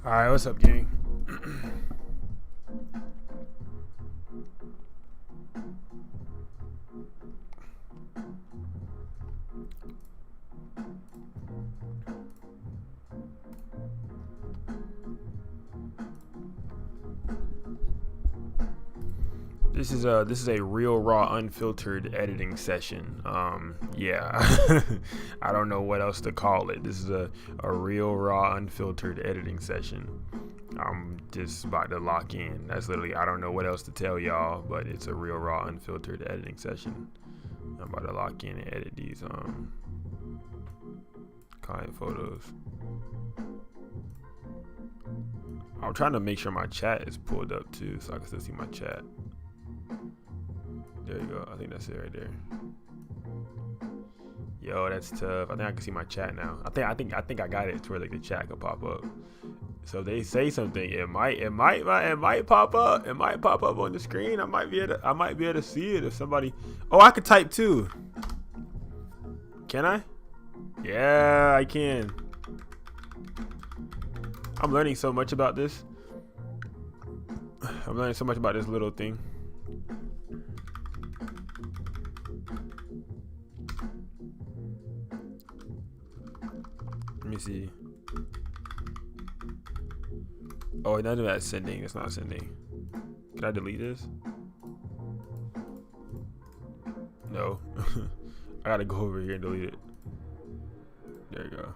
Alright, what's up, gang? This is a real raw unfiltered editing session. Yeah. I don't know what else to call it. This is a real raw unfiltered editing session. I'm just about to lock in. That's literally, I don't know what else to tell y'all, but it's a real raw unfiltered editing session. I'm about to lock in and edit these client photos. I'm trying to make sure my chat is pulled up too, so I can still see my chat. There you go. I think that's it right there. Yo, that's tough. I think I can see my chat now. I think I got it to where like the chat can pop up. So if they say something, it might pop up. It might pop up on the screen. I might be able to see it if somebody. Oh, I could type too. Can I? Yeah, I can. I'm learning so much about this. I'm learning so much about this little thing. Let me see. Oh, none of that's sending. It's not sending. Can I delete this? No. I gotta go over here and delete it. There you go.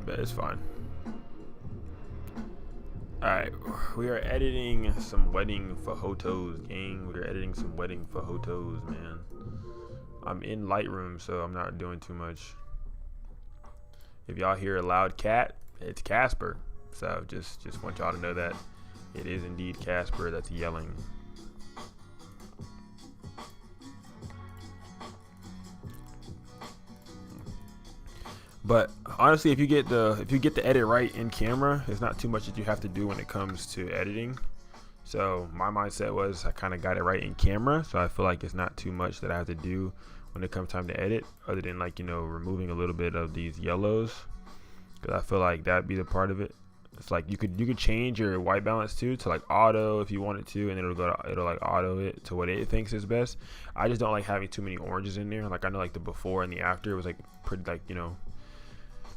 But it's fine. Alright, we are editing some wedding photos, gang. We are editing some wedding photos, man. I'm in Lightroom, so I'm not doing too much. If y'all hear a loud cat, it's Casper. So just want y'all to know that it is indeed Casper that's yelling. But honestly, if you get the edit right in camera, there's not too much that you have to do when it comes to editing. So my mindset was I kind of got it right in camera, so I feel like it's not too much that I have to do when it comes time to edit, other than like, you know, removing a little bit of these yellows, because I feel like that'd be the part of it. It's like you could change your white balance too to like auto if you wanted to, and then it'll like auto it to what it thinks is best. I just don't like having too many oranges in there. Like I know like the before and the after was like pretty like, you know,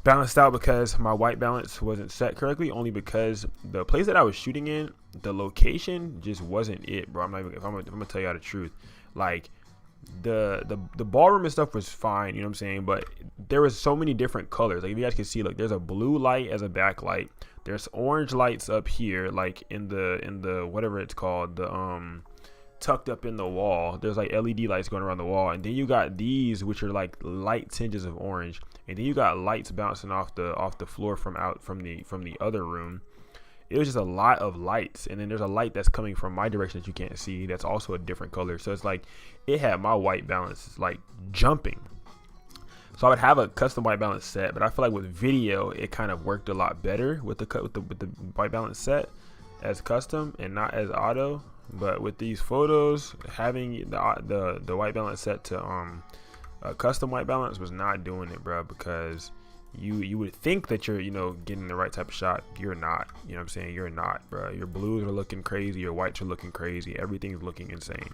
balanced out, because my white balance wasn't set correctly, only because the place that I was shooting in, the location just wasn't it, bro. I'm gonna tell you the truth. Like the ballroom and stuff was fine, you know what I'm saying, but there was so many different colors. Like if you guys can see, like there's a blue light as a backlight, there's orange lights up here, like in the whatever it's called, the tucked up in the wall. There's like LED lights going around the wall, and then you got these which are like light tinges of orange, and then you got lights bouncing off the floor from the other room. It was just a lot of lights, and then there's a light that's coming from my direction that you can't see that's also a different color. So it's like it had my white balance like jumping. So I would have a custom white balance set, but I feel like with video it kind of worked a lot better with the white balance set as custom and not as auto. But with these photos, having the white balance set to custom white balance was not doing it, bro, because you would think that you're, you know, getting the right type of shot. You're not, you know what I'm saying? You're not, bro. Your blues are looking crazy, your whites are looking crazy, everything's looking insane.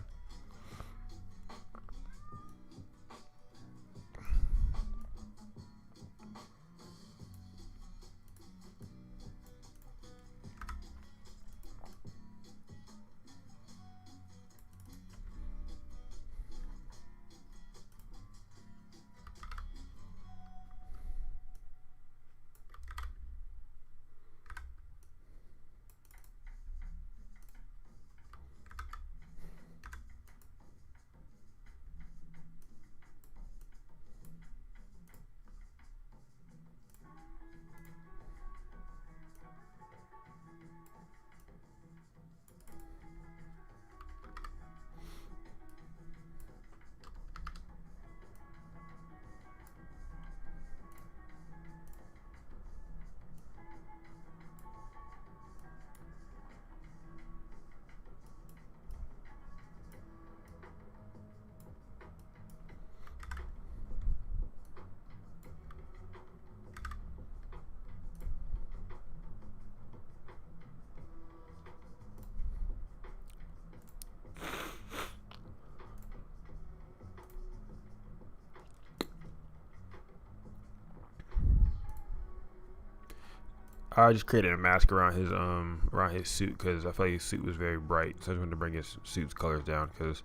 I just created a mask around his suit because I felt like his suit was very bright, so I just wanted to bring his suit's colors down because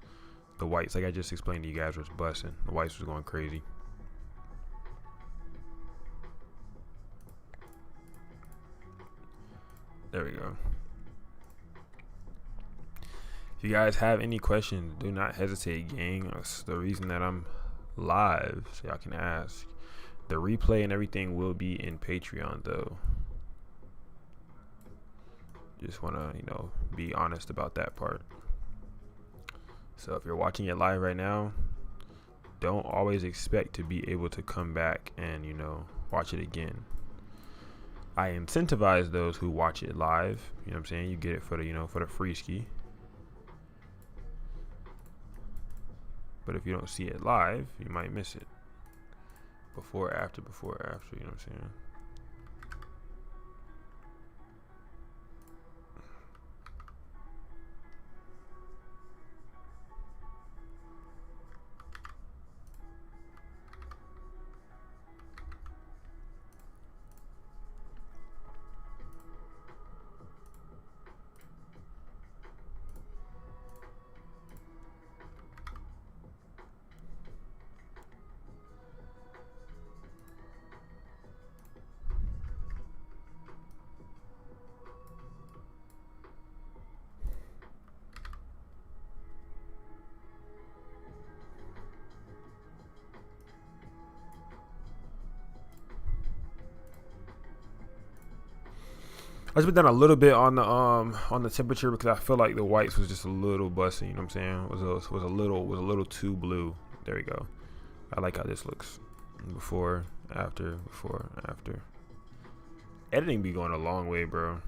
the whites, like I just explained to you guys, was busting. The whites was going crazy. There we go. If you guys have any questions, do not hesitate, gang. That's the reason that I'm live, so y'all can ask. The replay and everything will be in Patreon, though. Just want to, you know, be honest about that part. So if you're watching it live right now, don't always expect to be able to come back and, you know, watch it again. I incentivize those who watch it live. You know what I'm saying? You get it for the, you know, for the free ski. But if you don't see it live, you might miss it. Before, after, you know what I'm saying? I just put down a little bit on the temperature because I feel like the whites was just a little busty. You know what I'm saying? Was a little too blue. There we go. I like how this looks. Before, after. Editing be going a long way, bro.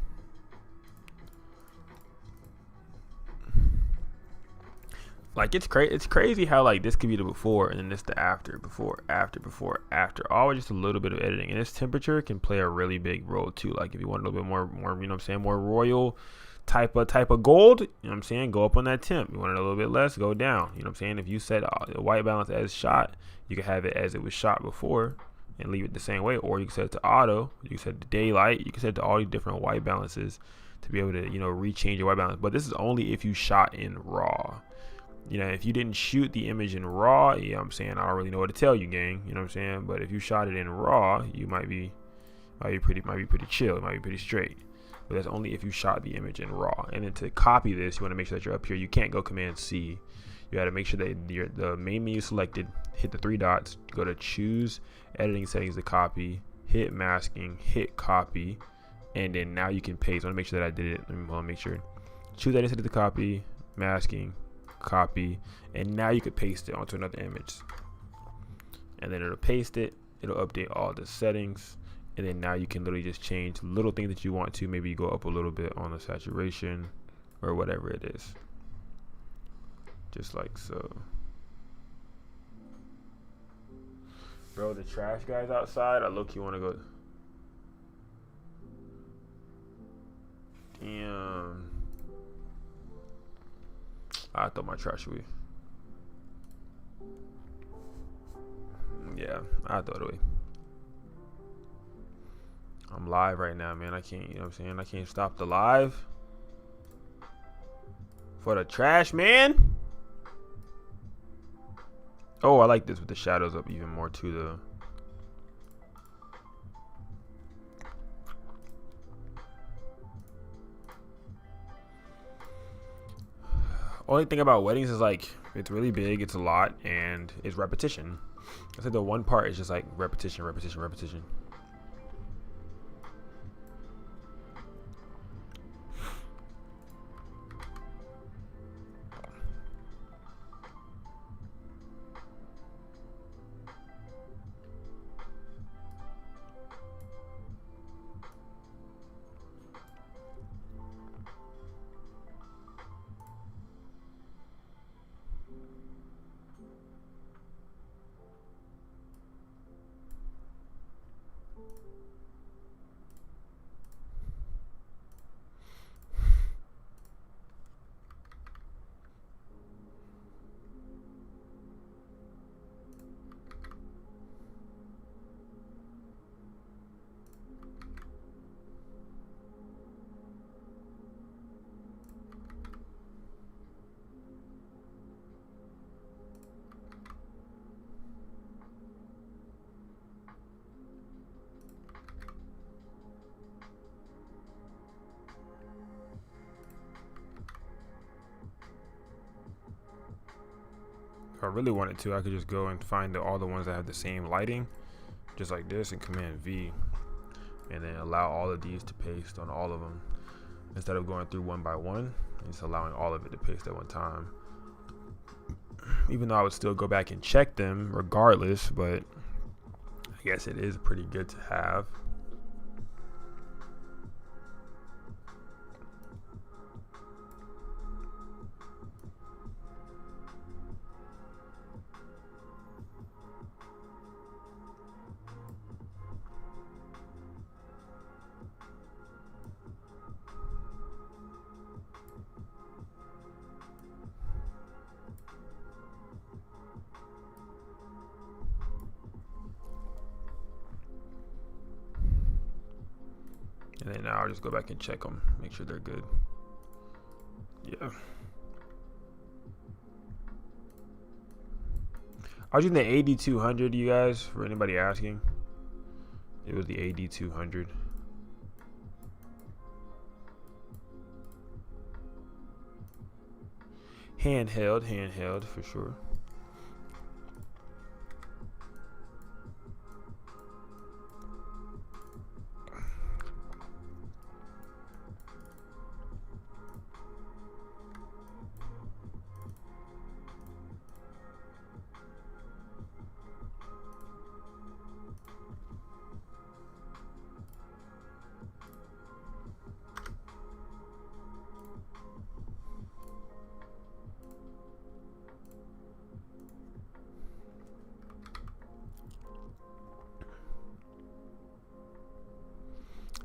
Like it's crazy how like this could be the before and then this the after, before, after. Always just a little bit of editing, and this temperature can play a really big role too. Like if you want a little bit more, you know what I'm saying, more royal type of gold, you know what I'm saying, go up on that temp. You want it a little bit less, go down. You know what I'm saying. If you set the white balance as shot, you can have it as it was shot before and leave it the same way, or you can set it to auto. You can set it to daylight. You can set it to all these different white balances to be able to, you know, rechange your white balance. But this is only if you shot in raw. You know, if you didn't shoot the image in raw, you know what I'm saying, I don't really know what to tell you, gang. You know what I'm saying? But if you shot it in raw, you might be pretty chill. It might be pretty straight. But that's only if you shot the image in raw. And then to copy this, you want to make sure that you're up here. You can't go Command C. You got to make sure that the main menu selected, hit the three dots, go to choose editing settings to copy, hit masking, hit copy, and then now you can paste. I want to make sure that I did it. Let me make sure. Choose editing settings to copy, masking, copy, and now you could paste it onto another image, and then it'll paste it, it'll update all the settings, and then now you can literally just change little things that you want to. Maybe you go up a little bit on the saturation or whatever it is, just like so. Bro, the trash guys outside, I look, you want to go. Damn, I thought my trash away. Yeah, I thought away. I'm live right now, man. I can't, you know what I'm saying? I can't stop the live for the trash, man. Oh, I like this with the shadows up even more too, though. Only thing about weddings is like it's really big, it's a lot, and it's repetition. I said the one part is just like repetition. If I really wanted to, I could just go and find all the ones that have the same lighting, just like this, and Command V, and then allow all of these to paste on all of them instead of going through one by one and just allowing all of it to paste at one time. Even though I would still go back and check them regardless, but I guess it is pretty good to have. And then now I'll just go back and check them, make sure they're good. Yeah. I was using the AD200, you guys, for anybody asking. It was the AD200. Handheld for sure.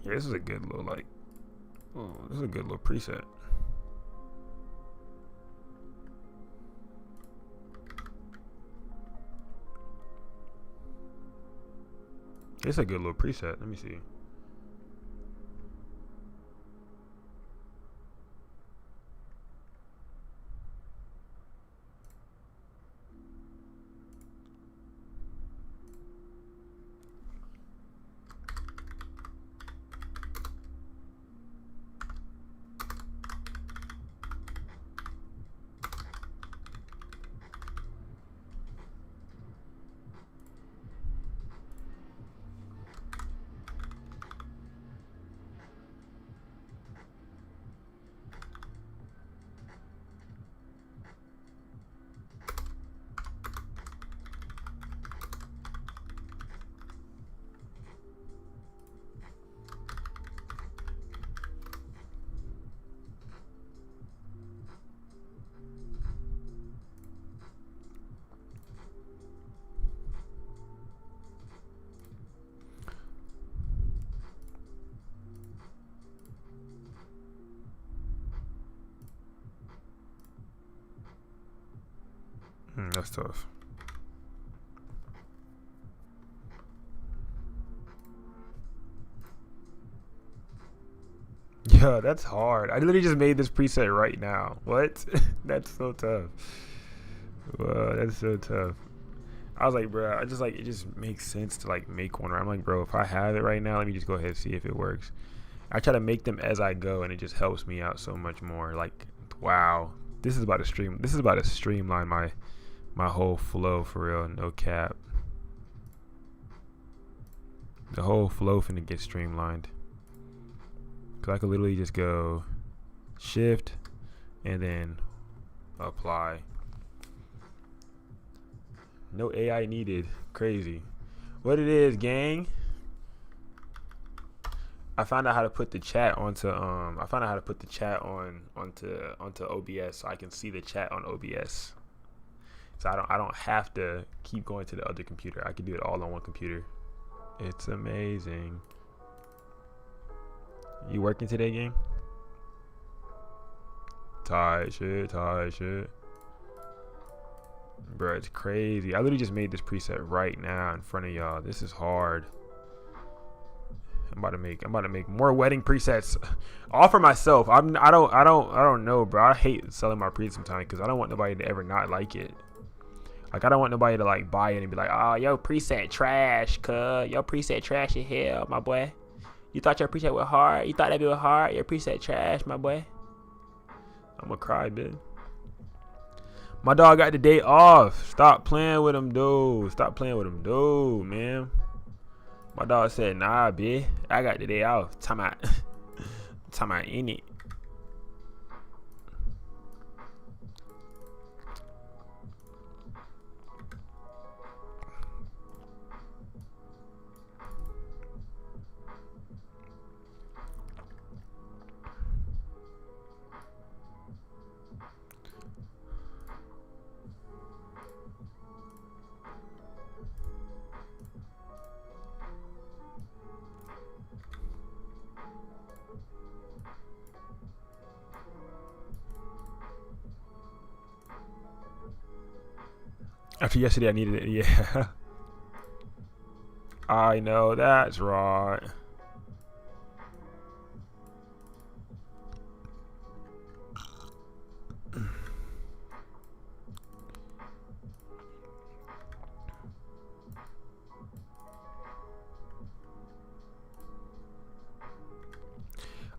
Yeah, this is a good little this is a good little preset. It's a good little preset. Let me see. That's tough. Yeah, that's hard. I literally just made this preset right now. What? That's so tough. Wow, that's so tough. I was like, bro, I just like, it just makes sense to like make one. I'm like, bro, if I have it right now, let me just go ahead and see if it works. I try to make them as I go, and it just helps me out so much more. Like, wow, this is about to stream. This is about to streamline my whole flow for real. No cap. The whole flow finna get streamlined. Cause I could literally just go shift and then apply. No AI needed. Crazy. What it is, gang? I found out how to put the chat onto onto OBS, so I can see the chat on OBS. So I don't have to keep going to the other computer. I can do it all on one computer. It's amazing. You working today, gang? Tight shit. Bro, it's crazy. I literally just made this preset right now in front of y'all. This is hard. I'm about to make more wedding presets, all for myself. I don't know, bro. I hate selling my presets sometimes because I don't want nobody to ever not like it. Like, I don't want nobody to like buy it and be like, oh, yo preset trash, cuz. Yo preset trash as hell, my boy. You thought your preset was hard? You thought that bit was hard? Your preset trash, my boy. I'm gonna cry, bitch. My dog got the day off. Stop playing with him, dude. Stop playing with him, dude, man. My dog said, nah, bitch. I got the day off. Time out. Time out in it. After yesterday, I needed it. Yeah. I know that's right.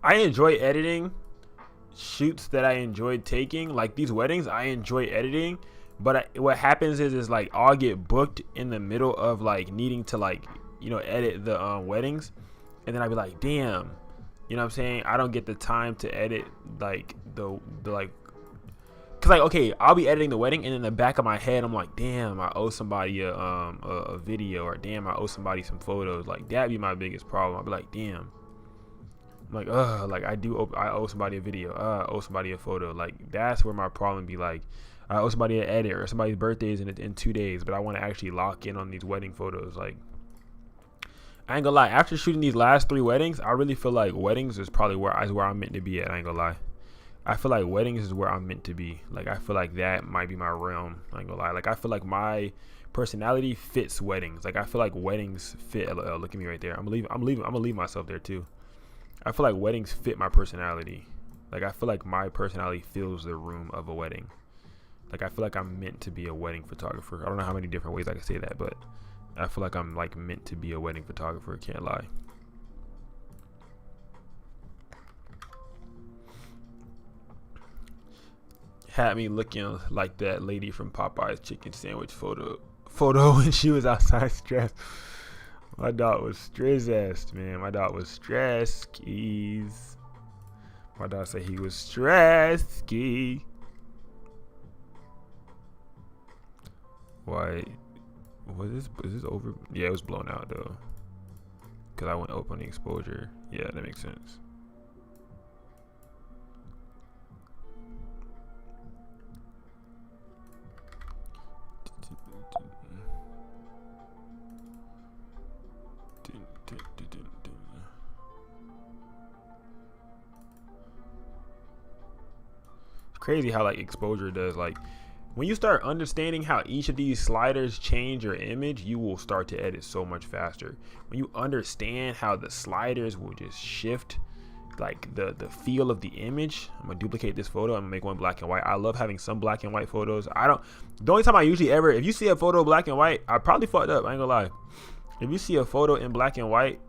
I enjoy editing shoots that I enjoyed taking, like these weddings. I enjoy editing, but what happens is like I'll get booked in the middle of like needing to like, you know, edit the weddings, and then I'd be like, damn, you know what I'm saying, I don't get the time to edit like the like, cause like, okay, I'll be editing the wedding, and in the back of my head I'm like, damn, I owe somebody a video, or damn, I owe somebody some photos. Like that'd be my biggest problem. I'd be like, damn, like, like I owe somebody a video, I owe somebody a photo. Like that's where my problem be. Like I owe somebody an edit, or somebody's birthday is in 2 days, but I want to actually lock in on these wedding photos. Like I ain't gonna lie, after shooting these last 3 weddings, I really feel like weddings is probably where I'm meant to be at. I ain't gonna lie, I feel like weddings is where I'm meant to be. Like I feel like that might be my realm. I ain't gonna lie. Like I feel like my personality fits weddings. Like I feel like weddings fit. Look at me right there. I'm gonna leave myself there too. I feel like weddings fit my personality. Like I feel like my personality fills the room of a wedding. Like I feel like I'm meant to be a wedding photographer. I don't know how many different ways I can say that, but I feel like I'm like meant to be a wedding photographer. Can't lie. Had me looking like that lady from Popeye's chicken sandwich photo when she was outside stressed. My dog was stressed, man. My dog was stressed, keys. My dog said he was stressed, key. Why? Is this over? Yeah, it was blown out though. Cause I went open the exposure. Yeah, that makes sense. Crazy how like exposure does. Like when you start understanding how each of these sliders change your image, you will start to edit so much faster. When you understand how the sliders will just shift like the feel of the image. I'm gonna duplicate this photo. I'm gonna make one black and white. I love having some black and white photos. The only time I usually ever, if you see a photo black and white, I probably fucked up. I ain't gonna lie. If you see a photo in black and white,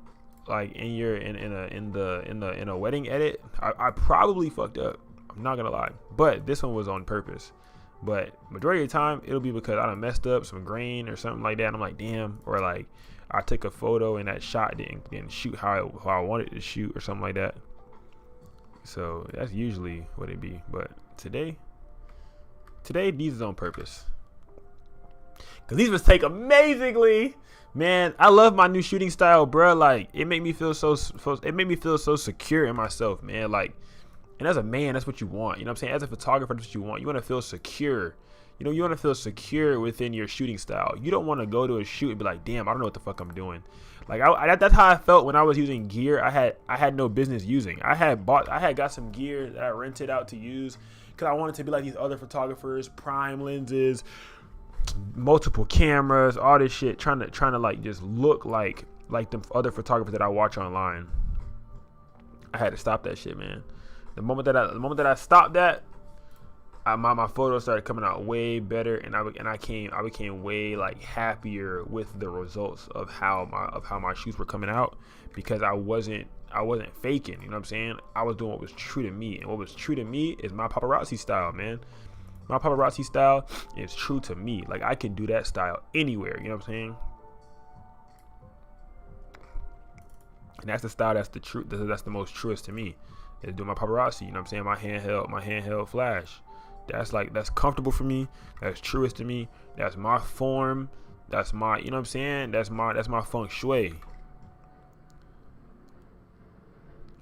like in a wedding edit, I probably fucked up. I'm not gonna lie, but this one was on purpose. But majority of the time, it'll be because I done messed up some grain or something like that. And I'm like, damn, or like I took a photo and that shot didn't shoot how I wanted to shoot or something like that. So that's usually what it be. But today these is on purpose, cause these was take amazingly. Man, I love my new shooting style, bro. Like it made me feel so secure in myself, man. Like. And as a man, that's what you want. You know what I'm saying? As a photographer, that's what you want. You want to feel secure. You know, you want to feel secure within your shooting style. You don't want to go to a shoot and be like, damn, I don't know what the fuck I'm doing. Like that's how I felt when I was using gear I had no business using. I had got some gear that I rented out to use because I wanted to be like these other photographers, prime lenses, multiple cameras, all this shit, trying to like just look like the other photographers that I watch online. I had to stop that shit, man. The moment that I stopped that, my photos started coming out way better, and I became way like happier with the results of how my shoots were coming out, because I wasn't faking. You know what I'm saying? I was doing what was true to me, and what was true to me is my paparazzi style, man. My paparazzi style is true to me. Like, I can do that style anywhere, you know what I'm saying? And that's the style that's the truth. That's the most truest to me. Is doing my paparazzi, you know what I'm saying? My handheld flash. That's comfortable for me. That's truest to me. That's my form. That's my, you know what I'm saying? That's my feng shui.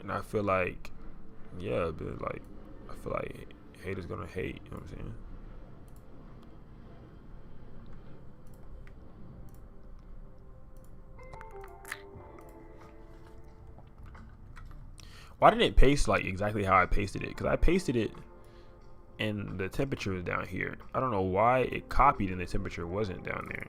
And I feel like, yeah, but like, I feel like haters gonna hate, you know what I'm saying? Why didn't it paste like exactly how I pasted it? Because I pasted it and the temperature was down here. I don't know why it copied and the temperature wasn't down there.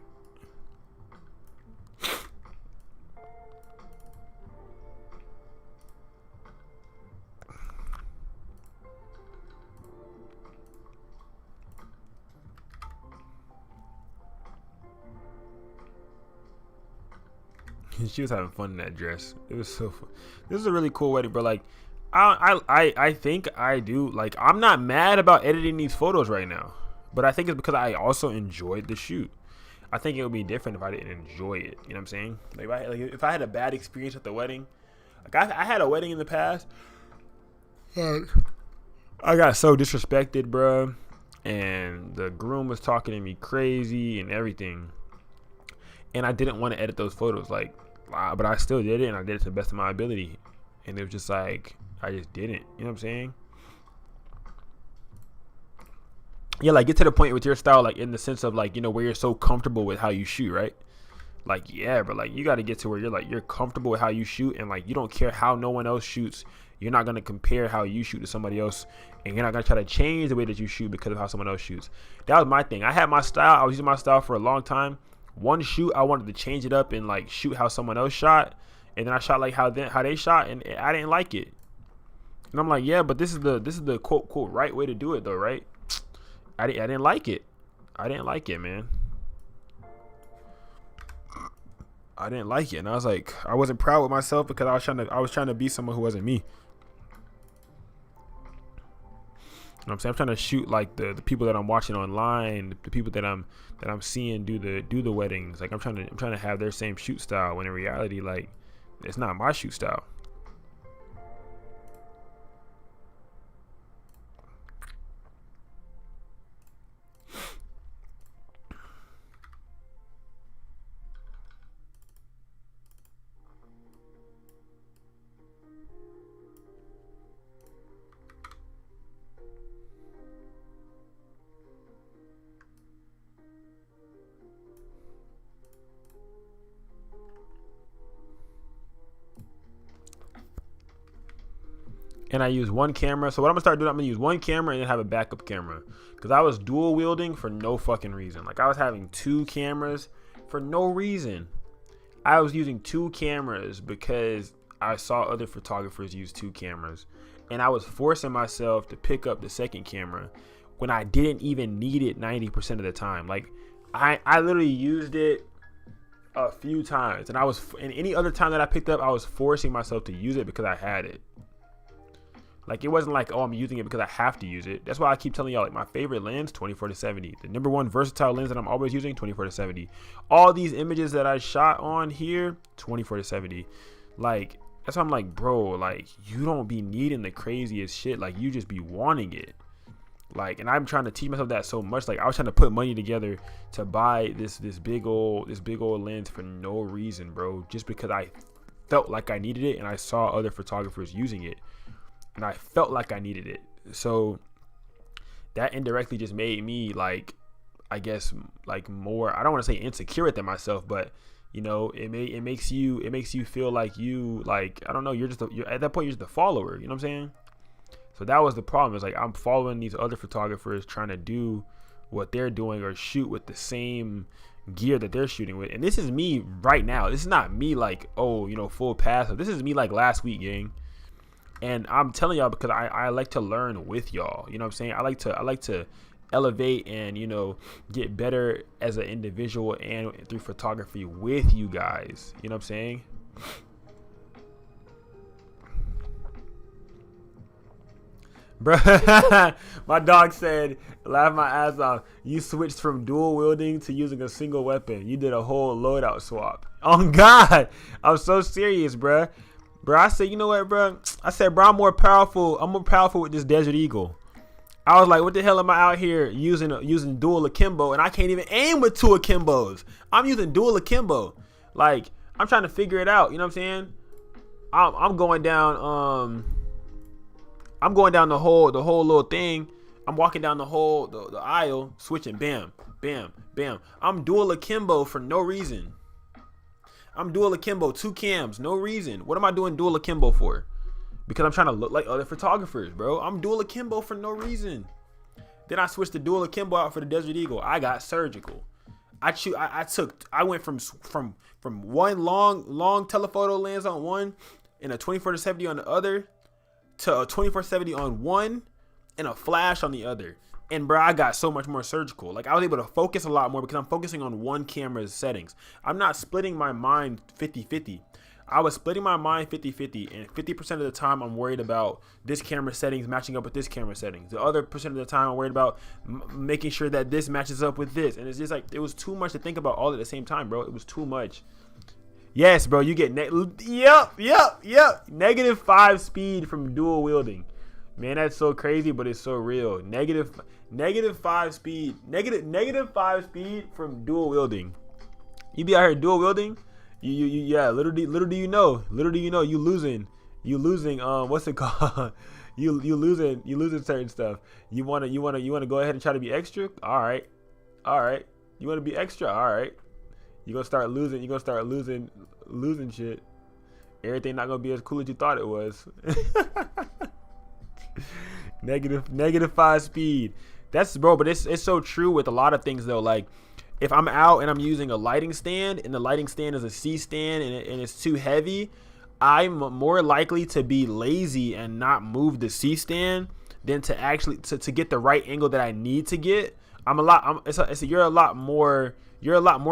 She was having fun in that dress. It was so fun. This is a really cool wedding, bro. Like, I think I do. Like, I'm not mad about editing these photos right now, but I think it's because I also enjoyed the shoot. I think it would be different if I didn't enjoy it. You know what I'm saying? Like, if I had a bad experience at the wedding, like I had a wedding in the past. I got so disrespected, bro, and the groom was talking to me crazy and everything. And I didn't want to edit those photos, like, but I still did it, and I did it to the best of my ability. And it was just like, I just didn't. You know what I'm saying? Yeah, like, get to the point with your style, like, in the sense of, like, you know, where you're so comfortable with how you shoot, right? Like, yeah, but, like, you got to get to where you're comfortable with how you shoot, and, like, you don't care how no one else shoots. You're not going to compare how you shoot to somebody else, and you're not going to try to change the way that you shoot because of how someone else shoots. That was my thing. I had my style. I was using my style for a long time. One shoot, I wanted to change it up and like shoot how someone else shot, and then I shot like how they shot, and I didn't like it. And I'm like, yeah, but this is the quote right way to do it though, right? I didn't like it. I didn't like it, man. I didn't like it, and I was like, I wasn't proud with myself because I was trying to be someone who wasn't me. You know what I'm saying? I'm trying to shoot like the people that I'm watching online, the people that I'm seeing do the weddings. Like I'm trying to have their same shoot style, when in reality, like, it's not my shoot style. And I use one camera. So what I'm gonna start doing, I'm gonna use one camera and then have a backup camera, because I was dual wielding for no fucking reason. Like, I was having two cameras for no reason. I was using two cameras because I saw other photographers use two cameras, and I was forcing myself to pick up the second camera when I didn't even need it 90% of the time. Like, I literally used it a few times, and any other time that I picked up, I was forcing myself to use it because I had it. Like, it wasn't like, oh, I'm using it because I have to use it. That's why I keep telling y'all, like, my favorite lens, 24-70. The number one versatile lens that I'm always using, 24-70. All these images that I shot on here, 24-70. Like, that's why I'm like, bro, like, you don't be needing the craziest shit. Like, you just be wanting it. Like, and I'm trying to teach myself that so much. Like, I was trying to put money together to buy this big old lens for no reason, bro. Just because I felt like I needed it, and I saw other photographers using it, and I felt like I needed it. So that indirectly just made me, like, I guess, like, more, I don't want to say insecure with myself, but, you know, it makes you feel like you, like, I don't know, you're at that point, you're just a follower. You know what I'm saying? So that was the problem. It's like, I'm following these other photographers trying to do what they're doing or shoot with the same gear that they're shooting with. And this is me right now. This is not me like, oh, you know, full pass. This is me like last week, gang. And I'm telling y'all because I like to learn with y'all. You know what I'm saying? I like to elevate and, you know, get better as an individual and through photography with you guys. You know what I'm saying? Bruh, my dog said, laugh my ass off. You switched from dual wielding to using a single weapon. You did a whole loadout swap. Oh God, I'm so serious, bruh. Bruh, I said, you know what, bruh? I said, bruh, I'm more powerful with this Desert Eagle. I was like, what the hell am I out here using dual akimbo, and I can't even aim with two akimbos. I'm using dual akimbo. Like, I'm trying to figure it out. You know what I'm saying? I'm going down. I'm going down the whole little thing. I'm walking down the aisle, switching, bam, bam, bam. I'm dual akimbo for no reason. I'm dual akimbo, 2 cams, no reason. What am I doing dual akimbo for? Because I'm trying to look like other photographers, bro. I'm dual akimbo for no reason. Then I switched the dual akimbo out for the Desert Eagle. I got surgical. I went from one long telephoto lens on one and a 24-70 on the other, to a 24-70 on one and a flash on the other. And bro, I got so much more surgical. Like, I was able to focus a lot more because I'm focusing on one camera's settings. I'm not splitting my mind 50-50. I was splitting my mind 50-50, and 50% of the time I'm worried about this camera settings matching up with this camera settings. The other percent of the time I'm worried about making sure that this matches up with this. And it's just like, it was too much to think about all at the same time, bro. It was too much. Yes, bro, you get yep. -5 speed from dual wielding. Man, that's so crazy, but it's so real. -5 speed. -5 speed from dual wielding. You be out here dual wielding, yeah. Little do you know, you losing. What's it called? you losing certain stuff. You wanna go ahead and try to be extra. All right. You wanna be extra. All right. You're gonna start losing shit. Everything not gonna be as cool as you thought it was. -5 speed. That's, bro, but it's so true with a lot of things though. Like, if I'm out and I'm using a lighting stand and the lighting stand is a C stand and it's too heavy, I'm more likely to be lazy and not move the C stand than to actually to get the right angle that I need to get. You're a lot more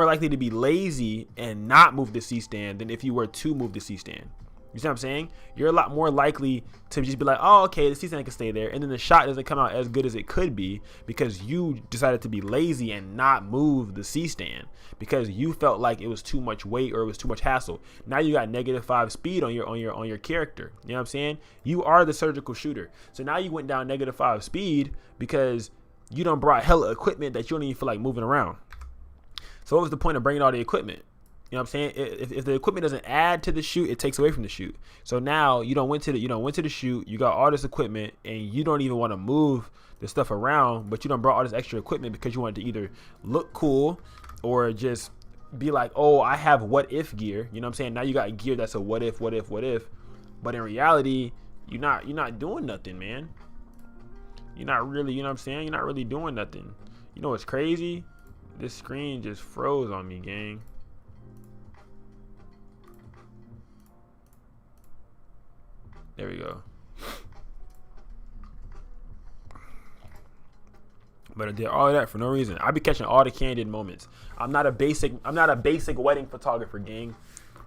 likely to be lazy and not move the C stand than if you were to move the C stand. You see what I'm saying? You're a lot more likely to just be like, oh, okay, the C stand can stay there, and then the shot doesn't come out as good as it could be because you decided to be lazy and not move the C stand because you felt like it was too much weight or it was too much hassle. Now you got -5 speed on your character. You know what I'm saying? You are the surgical shooter. So now you went down -5 speed because you done brought hella equipment that you don't even feel like moving around. So what was the point of bringing all the equipment? You know what I'm saying? If the equipment doesn't add to the shoot, it takes away from the shoot. So now you don't went to the shoot, you got all this equipment, and you don't even want to move the stuff around, but you done brought all this extra equipment because you wanted to either look cool or just be like, oh, I have what if gear. You know what I'm saying? Now you got gear that's a what if. But in reality, you're not doing nothing, man. You're not really, you know what I'm saying? You're not really doing nothing. You know what's crazy? This screen just froze on me, gang. There we go. But I did all of that for no reason. I be catching all the candid moments. I'm not a basic wedding photographer, gang.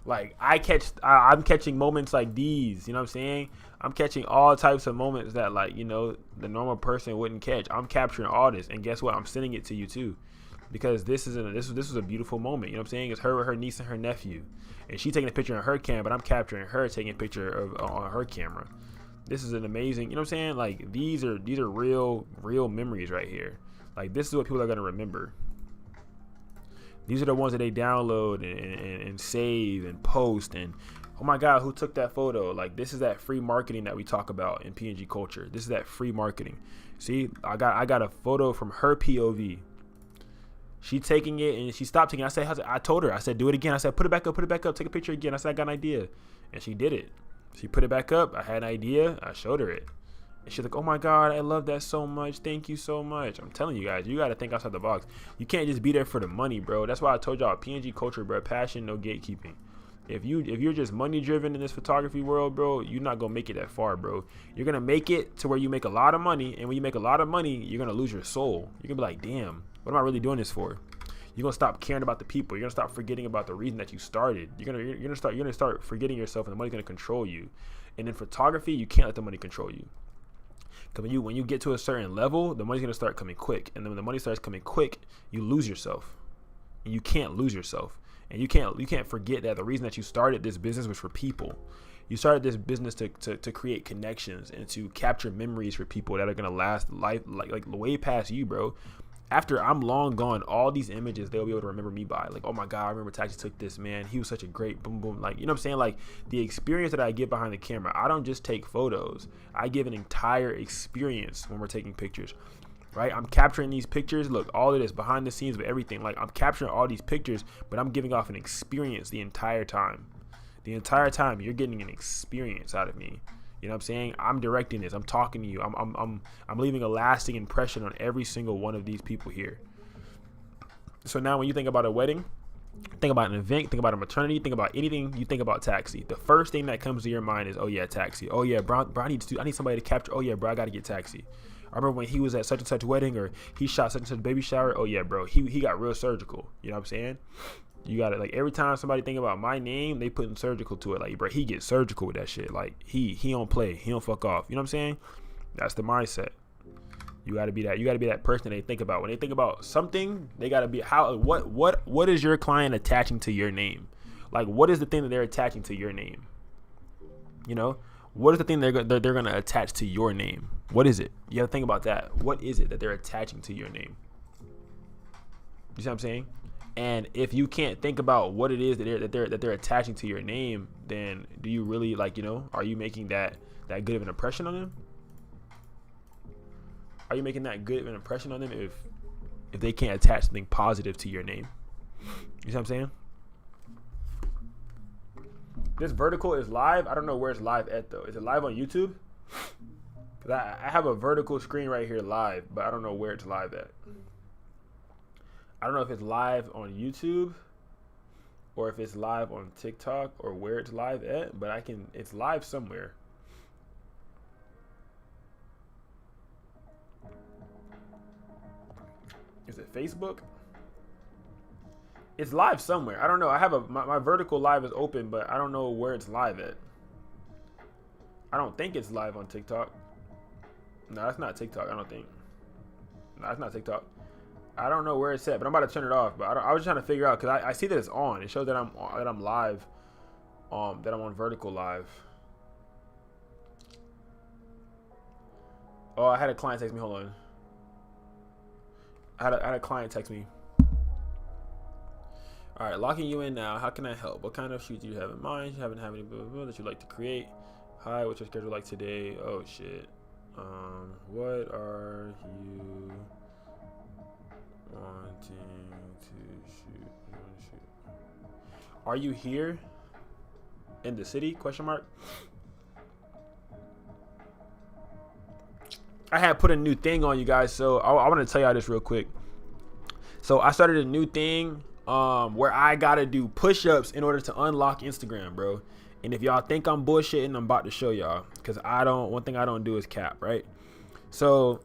Like, I'm catching moments like these. You know what I'm saying? I'm catching all types of moments that, like, you know, the normal person wouldn't catch. I'm capturing all this, and guess what? I'm sending it to you too, because this was a beautiful moment. You know what I'm saying? It's her with her niece and her nephew, and she taking a picture on her camera, but I'm capturing her taking a picture on her camera. This is an amazing, you know what I'm saying? Like, these are real memories right here. Like, this is what people are gonna remember. These are the ones that they download and save and post, and oh my God, who took that photo? Like, this is that free marketing that we talk about in PNG culture. This is that free marketing. See, I got a photo from her POV. She taking it and she stopped taking it. I told her, I said, do it again. I said, put it back up, take a picture again. I said, I got an idea. And she did it. She put it back up. I had an idea. I showed her it. And she's like, oh my God, I love that so much. Thank you so much. I'm telling you guys, you got to think outside the box. You can't just be there for the money, bro. That's why I told y'all, PNG culture, bro, passion, no gatekeeping. If you're just money driven in this photography world, bro, you're not gonna make it that far, bro. You're gonna make it to where you make a lot of money, and when you make a lot of money, you're gonna lose your soul. You're gonna be like, damn, what am I really doing this for? You're gonna stop caring about the people. You're gonna stop forgetting about the reason that you started. You're gonna start forgetting yourself, and the money's gonna control you. And in photography, you can't let the money control you. Because when you get to a certain level, the money's gonna start coming quick, and then when the money starts coming quick, you lose yourself, and you can't lose yourself, and you can't forget that the reason that you started this business was for people. You started this business to create connections and to capture memories for people that are gonna last life like way past you, bro. After I'm long gone, all these images they'll be able to remember me by. Like, oh my God, I remember Taxi took this, man. He was such a great boom boom. Like, you know what I'm saying? Like, the experience that I get behind the camera, I don't just take photos. I give an entire experience when we're taking pictures, right? I'm capturing these pictures. Look, all of this behind the scenes of everything. Like, I'm capturing all these pictures, but I'm giving off an experience the entire time. The entire time, you're getting an experience out of me. You know what I'm saying? I'm directing this. I'm talking to you. I'm leaving a lasting impression on every single one of these people here. So now when you think about a wedding, think about an event, think about a maternity, think about anything, you think about Taxi. The first thing that comes to your mind is, oh yeah, Taxi. Oh yeah, bro, I need somebody to capture. Oh yeah, bro, I got to get Taxi. I remember when he was at such and such wedding, or he shot such and such baby shower. Oh yeah, bro, he got real surgical. You know what I'm saying? You got it. Like, every time somebody think about my name, they putting surgical to it. Like, bro, he gets surgical with that shit. Like, he don't play. He don't fuck off. You know what I'm saying? That's the mindset. You gotta be that. You gotta be that person they think about. When they think about something, they gotta be what is your client attaching to your name? Like, what is the thing that they're attaching to your name? You know, what is the thing they're gonna attach to your name? What is it? You have to think about that. What is it that they're attaching to your name? You see what I'm saying? And if you can't think about what it is that they're attaching to your name, then do you really, like, you know, are you making that good of an impression on them? Are you making that good of an impression on them if they can't attach something positive to your name? You see what I'm saying? This vertical is live. I don't know where it's live at though. Is it live on YouTube? Cause I have a vertical screen right here live, but I don't know where it's live at. I don't know if it's live on YouTube or if it's live on TikTok or where it's live at, but it's live somewhere. Is it Facebook? It's live somewhere. I don't know. I have my vertical live is open, but I don't know where it's live at. I don't think it's live on TikTok. No, that's not TikTok. I don't think. No, that's not TikTok. I don't know where it's at, but I'm about to turn it off. But I was just trying to figure out because I see that it's on. It shows that I'm live, that I'm on vertical live. Oh, I had a client text me. Hold on. I had a client text me. All right, locking you in now. How can I help? What kind of shoot do you have in mind? You haven't had any blah, blah, blah, that you'd like to create? Hi, what's your schedule like today? Oh shit. What are you wanting to shoot? Are you here in the city? Question mark. I had put a new thing on you guys, so I want to tell y'all this real quick. So I started a new thing where I gotta do push-ups in order to unlock Instagram, bro. And if y'all think I'm bullshitting, I'm about to show y'all, because one thing I don't do is cap, right? So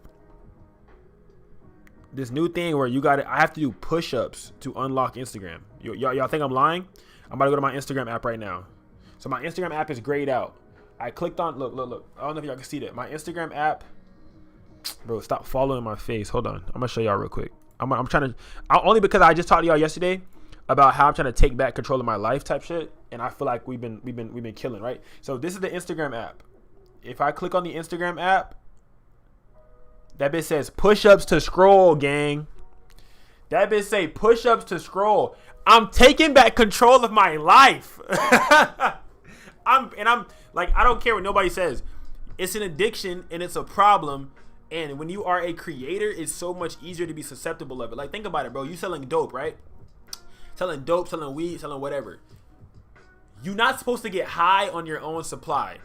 this new thing where I have to do push-ups to unlock Instagram. Y'all think I'm lying? I'm about to go to my Instagram app right now. So my Instagram app is grayed out. I clicked on, look. I don't know if y'all can see that. My Instagram app, bro, stop following my face. Hold on. I'm gonna show y'all real quick. I'm trying to, only because I just talked to y'all yesterday about how I'm trying to take back control of my life type shit, and I feel like we've been killing, right? So this is the Instagram app. If I click on the Instagram app, that bitch says push-ups to scroll, gang. That bitch say push-ups to scroll. I'm taking back control of my life. I'm like, I don't care what nobody says. It's an addiction and it's a problem. And when you are a creator, it's so much easier to be susceptible of it. Like, think about it, bro. You selling dope, right? Selling dope, selling weed, selling whatever. You're not supposed to get high on your own supply.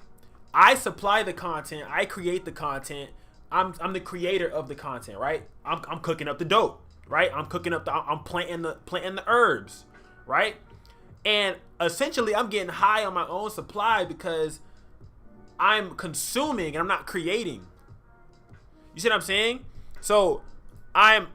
I supply the content. I create the content. I'm the creator of the content, right? I'm cooking up the dope, right? I'm planting the herbs, right? And essentially, I'm getting high on my own supply because I'm consuming and I'm not creating. You see what I'm saying? So I'm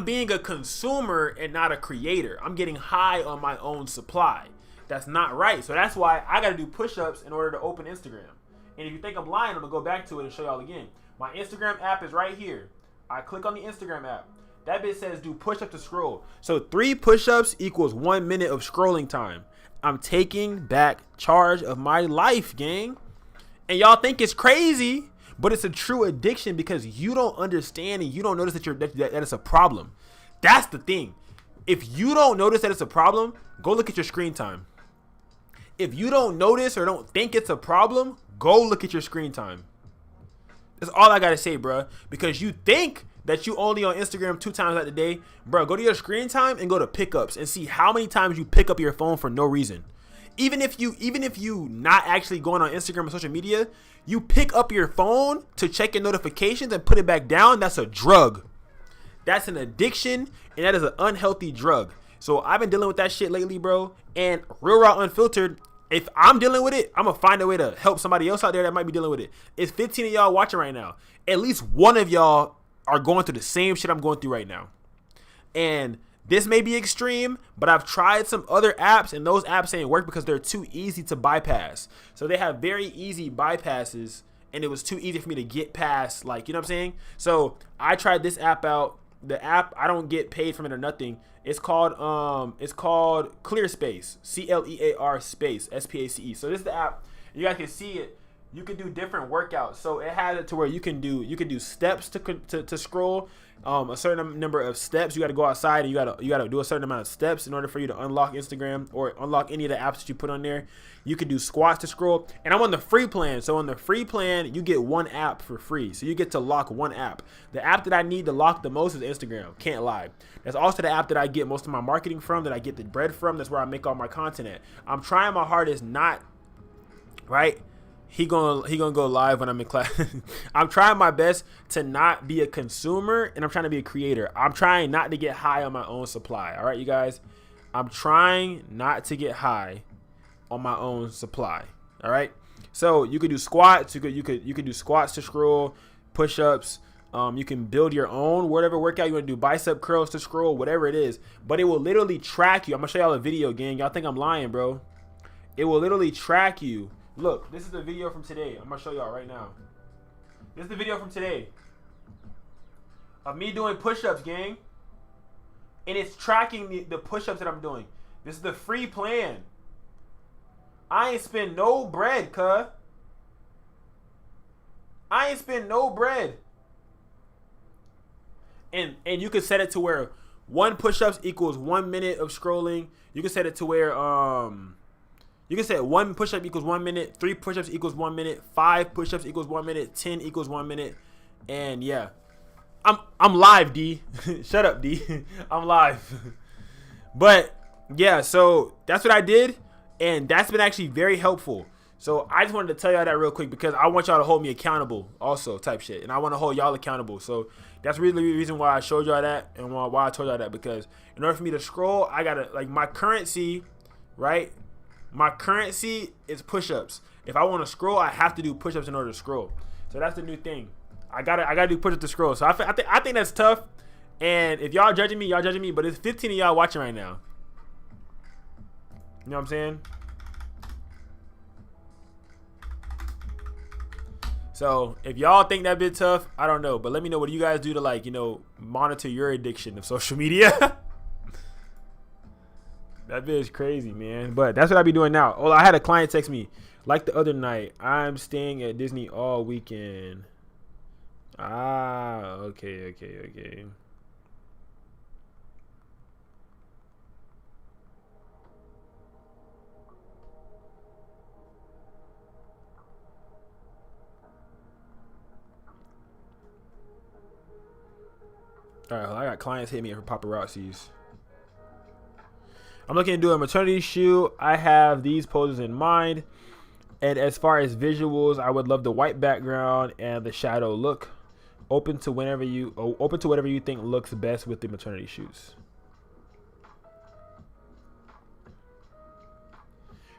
being a consumer and not a creator. I'm getting high on my own supply. That's not right. So that's why I got to do push-ups in order to open Instagram. And if you think I'm lying, I'm going to go back to it and show y'all again. My Instagram app is right here. I click on the Instagram app. That bitch says do push-up to scroll. So 3 push-ups equals 1 minute of scrolling time. I'm taking back charge of my life, gang. And y'all think it's crazy, but it's a true addiction because you don't understand and you don't notice that it's a problem. That's the thing. If you don't notice that it's a problem, go look at your screen time. If you don't notice or don't think it's a problem, go look at your screen time. That's all I gotta say, bro. Because you think that you only on Instagram 2 times out the day, bro. Go to your screen time and go to pickups and see how many times you pick up your phone for no reason. Even if you not actually going on Instagram or social media, you pick up your phone to check your notifications and put it back down. That's a drug. That's an addiction, and that is an unhealthy drug. So I've been dealing with that shit lately, bro. And Real Raw Unfiltered, if I'm dealing with it, I'm going to find a way to help somebody else out there that might be dealing with it. It's 15 of y'all watching right now. At least one of y'all are going through the same shit I'm going through right now. And this may be extreme, but I've tried some other apps, and those apps ain't work because they're too easy to bypass. So they have very easy bypasses, and it was too easy for me to get past, like, you know what I'm saying? So I tried this app out. The app, I don't get paid from it or nothing. It's called Clearspace, CLEAR space, SPACE. So this is the app. You guys can see it. You can do different workouts. So it has it to where you can do steps to scroll. A certain number of steps. You got to go outside and you got to do a certain amount of steps in order for you to unlock Instagram or unlock any of the apps that you put on there. You can do squats to scroll. And I'm on the free plan. So on the free plan, you get 1 app for free. So you get to lock 1 app. The app that I need to lock the most is Instagram. Can't lie. That's also the app that I get most of my marketing from, that I get the bread from. That's where I make all my content at. I'm trying my hardest not, right? He gonna go live when I'm in class. I'm trying my best to not be a consumer, and I'm trying to be a creator. I'm trying not to get high on my own supply. All right, you guys. I'm trying not to get high on my own supply. All right. So you could do squats. You could do squats to scroll, push-ups. You can build your own whatever workout you want to do, bicep curls to scroll, whatever it is. But it will literally track you. I'm gonna show y'all a video, gang. Y'all think I'm lying, bro? It will literally track you. Look, this is the video from today. I'm going to show y'all right now. This is the video from today of me doing push-ups, gang. And it's tracking the push-ups that I'm doing. This is the free plan. I ain't spend no bread, cuh. I ain't spend no bread. And you can set it to where 1 push-ups equals 1 minute of scrolling. You can set it to where you can set 1 push-up equals 1 minute, 3 push-ups equals 1 minute, 5 push-ups equals 1 minute, 10 equals 1 minute, and yeah, I'm live, D. Shut up, D. I'm live. But yeah, so that's what I did, and that's been actually very helpful. So I just wanted to tell y'all that real quick because I want y'all to hold me accountable, also type shit, and I want to hold y'all accountable. So that's really the reason why I showed y'all that and why I told y'all that, because in order for me to scroll, I gotta, like, my currency, right? My currency is push-ups. If I want to scroll, I have to do push-ups in order to scroll. So that's the new thing. I gotta do push-ups to scroll. So I think that's tough. And if y'all judging me, y'all judging me. But it's 15 of y'all watching right now. You know what I'm saying? So if y'all think that bit tough, I don't know. But let me know what you guys do to, like, you know, monitor your addiction of social media. That bitch is crazy, man. But that's what I be doing now. Oh, I had a client text me like the other night. I'm staying at Disney all weekend. Ah, okay. All right, I got clients hitting me for paparazzis. I'm looking to do a maternity shoot. I have these poses in mind. And as far as visuals, I would love the white background and the shadow look. Open to whatever you think looks best with the maternity shoots.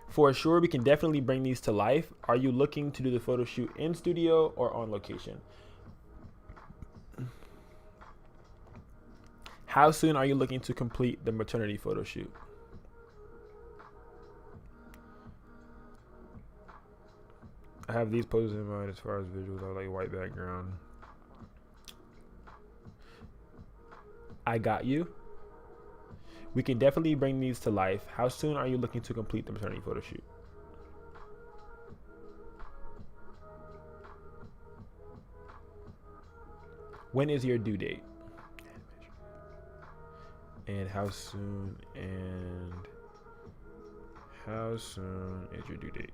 For sure, we can definitely bring these to life. Are you looking to do the photo shoot in studio or on location? How soon are you looking to complete the maternity photo shoot? I have these poses in mind as far as visuals. I like white background. I got you. We can definitely bring these to life. How soon are you looking to complete the maternity photo shoot? When is your due date? And how soon is your due date?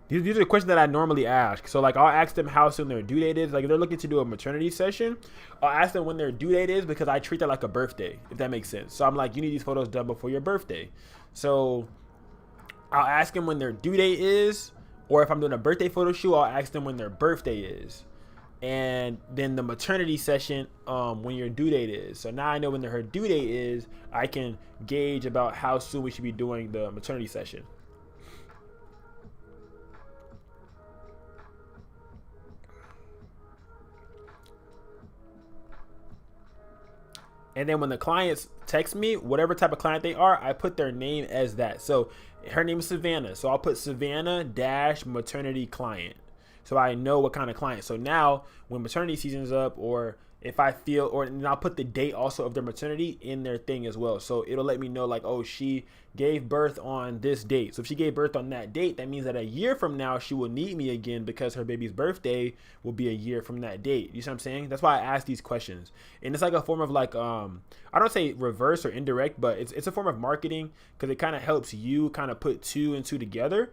These are the questions that I normally ask. So like I'll ask them how soon their due date is. Like if they're looking to do a maternity session, I'll ask them when their due date is because I treat that like a birthday, if that makes sense. So I'm like, you need these photos done before your birthday. So I'll ask them when their due date is, or if I'm doing a birthday photo shoot, I'll ask them when their birthday is. And then the maternity session, when your due date is. So now I know when her due date is, I can gauge about how soon we should be doing the maternity session. And then when the clients text me, whatever type of client they are, I put their name as that. So her name is Savannah. So I'll put Savannah dash maternity client. So I know what kind of client. So now when maternity season is up, or if I feel, or and I'll put the date also of their maternity in their thing as well. So it'll let me know like, oh, she gave birth on this date. So if she gave birth on that date, that means that a year from now, she will need me again because her baby's birthday will be a year from that date. You see what I'm saying? That's why I ask these questions. And it's like a form of like, I don't say reverse or indirect, but it's a form of marketing because it kind of helps you kind of put two and two together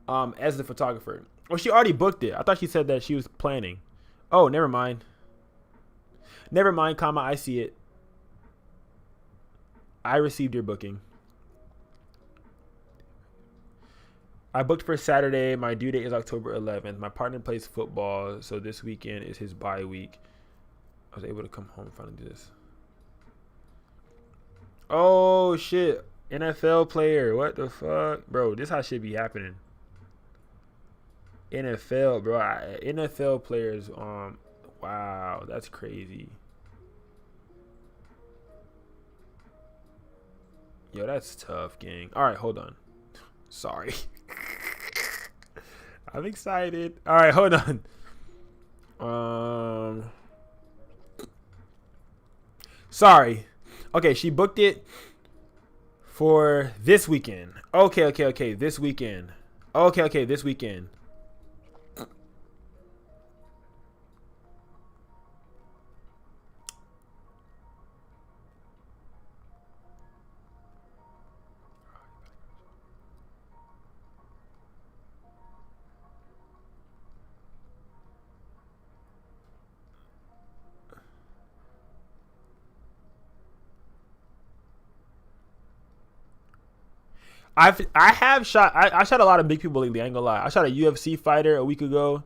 as the photographer. Well, she already booked it. I thought she said that she was planning. Oh, never mind. Never mind, comma, I see it. I received your booking. I booked for Saturday. My due date is October 11th. My partner plays football, so this weekend is his bye week. I was able to come home and finally do this. Oh, shit. NFL player. What the fuck? Bro, this how shit be happening. NFL, bro. NFL players, wow, that's crazy. Yo, that's tough, gang. All right, hold on. Sorry. I'm excited. All right, hold on. Sorry. Okay, she booked it for this weekend. Okay, this weekend. Okay, this weekend. I shot a lot of big people lately. I ain't gonna lie. I shot a UFC fighter a week ago.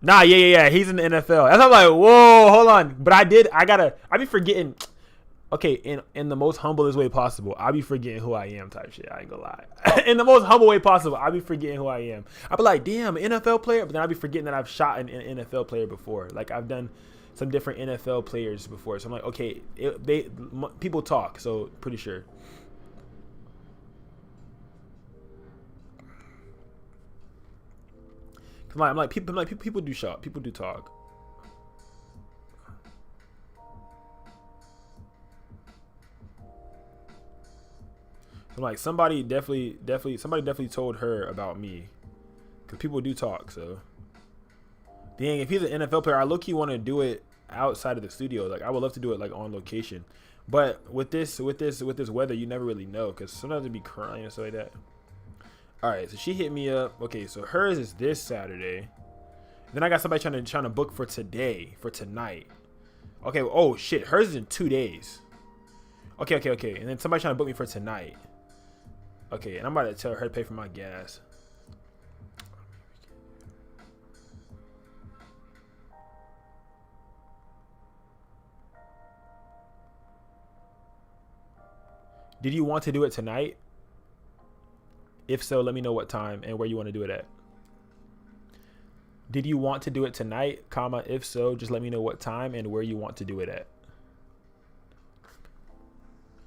Nah, yeah. He's in the NFL. That's why I'm like, whoa, hold on. But I be forgetting. Okay, in the most humblest way possible, I be forgetting who I am type shit. I ain't gonna lie. In the most humble way possible, I be forgetting who I am. I be like, damn, NFL player. But then I be forgetting that I've shot an NFL player before. Like I've done some different NFL players before. So I'm like, okay, people talk. So pretty sure. I'm like people do shop, people do talk. So I'm like somebody definitely told her about me, because people do talk. So dang, if he's an NFL player, I low-key want to do it outside of the studio. Like I would love to do it like on location, but with this weather, you never really know, because sometimes it'd be crying and stuff like that. All right, so she hit me up. Okay, so hers is this Saturday. Then I got somebody trying to book for tonight. Okay, oh shit, hers is in 2 days. Okay. And then somebody trying to book me for tonight. Okay, and I'm about to tell her to pay for my gas. Did you want to do it tonight? If so, let me know what time and where you want to do it at. Did you want to do it tonight, comma, if so, just let me know what time and where you want to do it at.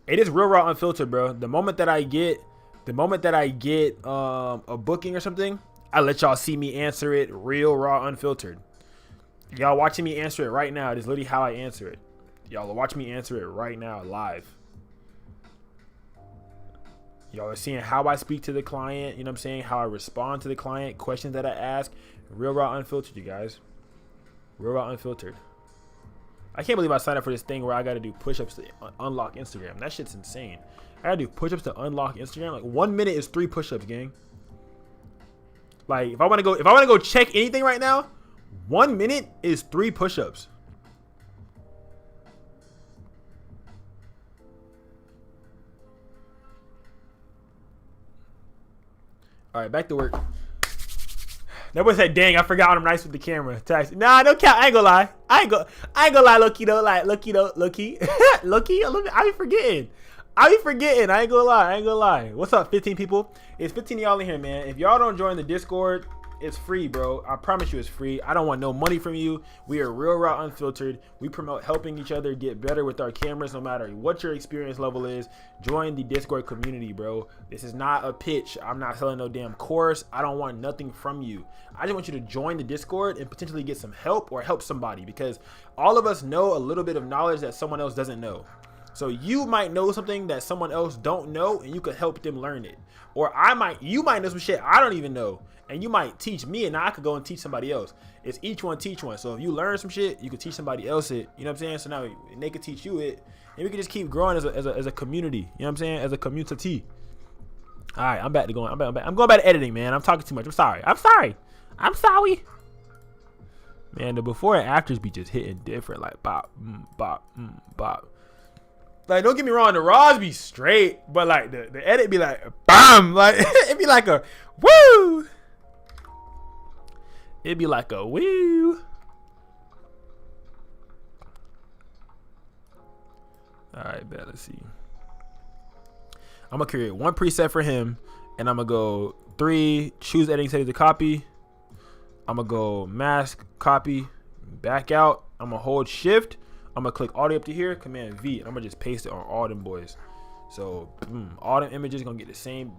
It is real raw unfiltered, bro. The moment that I get The moment that I get a booking or something, I let y'all see me answer it real, raw, unfiltered. Y'all watching me answer it right now. It is literally how I answer it. Y'all are watching me answer it right now, live. Y'all are seeing how I speak to the client, you know what I'm saying? How I respond to the client, questions that I ask. Real, raw, unfiltered, you guys. Real, raw, unfiltered. I can't believe I signed up for this thing where I got to do push-ups to unlock Instagram. That shit's insane. I got to do push-ups to unlock Instagram. Like 1 minute is 3 push-ups, gang. Like if I want to go check anything right now, 1 minute is 3 push-ups. All right, back to work. That boy said, "Dang, I forgot I'm nice with the camera." Nah, no cap. I ain't gonna lie. I ain't gonna lie, low key though. Like low key. I be forgetting. I ain't gonna lie. What's up, 15 people? It's 15 of y'all in here, man. If y'all don't join the Discord, it's free, bro. I promise you it's free. I don't want no money from you. We are real, raw, unfiltered. We promote helping each other get better with our cameras, no matter what your experience level is. Join the Discord community, bro. This is not a pitch. I'm not selling no damn course. I don't want nothing from you. I just want you to join the Discord and potentially get some help or help somebody, because all of us know a little bit of knowledge that someone else doesn't know. So you might know something that someone else don't know, and you could help them learn it. Or you might know some shit I don't even know, and you might teach me, and I could go and teach somebody else. It's each one teach one. So if you learn some shit, you could teach somebody else it. You know what I'm saying? So now they could teach you it, and we can just keep growing as a community. You know what I'm saying? As a community. All right, I'm back to going. I'm going back to editing, man. I'm talking too much. I'm sorry. Man, the before and afters be just hitting different, like bop, bop, bop. Like, don't get me wrong, the raws be straight, but like the edit be like bam, like it be like a woo. It'd be like a woo. All right, bet. Let's see. I'm gonna create 1 preset for him, and I'm gonna go 3, choose editing settings to copy. I'm gonna go mask, copy, back out. I'm gonna hold shift. I'm gonna click audio up to here, command V, and I'm gonna just paste it on all them boys. So all them images gonna get the same.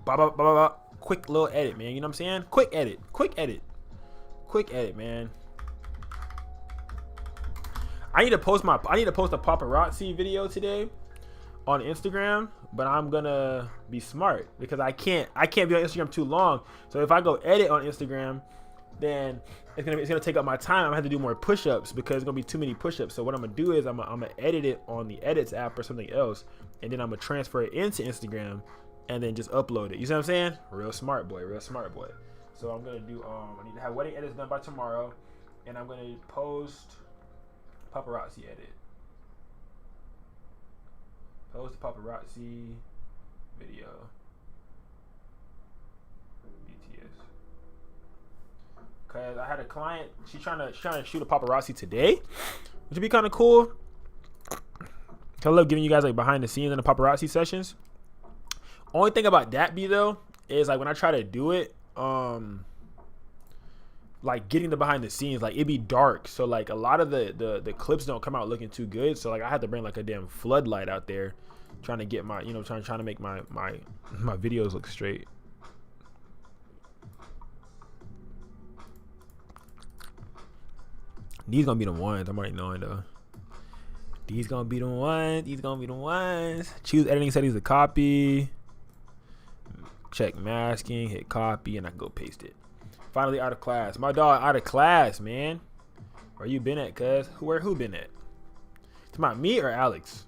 Quick little edit, man. You know what I'm saying? Quick edit, man. I need to post a paparazzi video today on Instagram, but I'm gonna be smart because I can't be on Instagram too long. So if I go edit on Instagram, then it's gonna take up my time. I'm gonna have to do more push-ups because it's gonna be too many push-ups. So what I'm gonna do is I'm gonna edit it on the edits app or something else, and then I'm gonna transfer it into Instagram and then just upload it. You see what I'm saying? Real smart boy. So I'm gonna do I need to have wedding edits done by tomorrow, and I'm gonna post paparazzi edit. Post the paparazzi video. Cause I had a client, she's trying to shoot a paparazzi today, which would be kind of cool. I love giving you guys like behind the scenes in the paparazzi sessions. Only thing about that though is like when I try to do it, like getting the behind the scenes, like it'd be dark, so like a lot of the clips don't come out looking too good. So like I had to bring like a damn floodlight out there, trying to get my trying to make my videos look straight. These gonna be the ones. I'm already knowing though. These gonna be the ones. Choose editing settings to copy. Check masking. Hit copy, and I can go paste it. Finally out of class. My dog out of class, man. Where you been at, cuz? Who been at? It's about me or Alex?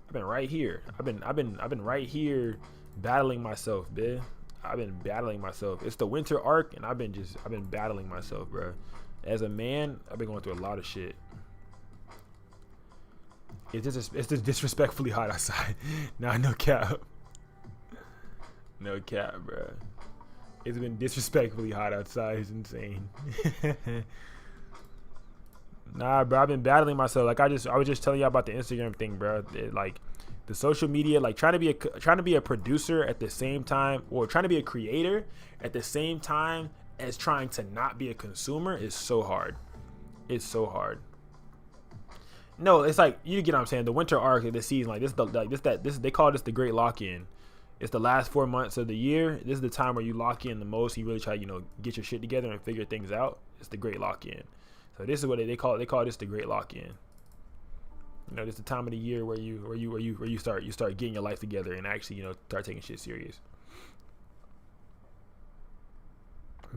I've been right here. I've been right here battling myself, bitch. I've been battling myself. It's the winter arc, and I've been battling myself, bro. As a man, I've been going through a lot of shit. It's just disrespectfully hot outside. Nah, no cap. No cap, bro. It's been disrespectfully hot outside. It's insane. Nah, bro, I've been battling myself. Like I was just telling y'all about the Instagram thing, bro. Like the social media, like trying to be a producer at the same time, or trying to be a creator at the same time as trying to not be a consumer is so hard. It's so hard. No, it's like, you get what I'm saying. The winter arc of the season, like this they call this the great lock-in. It's the last 4 months of the year. This is the time where you lock in the most. You really try, get your shit together and figure things out. It's the great lock in. So this is what they call it. They call this the great lock in. This is the time of the year where you start getting your life together and actually start taking shit serious.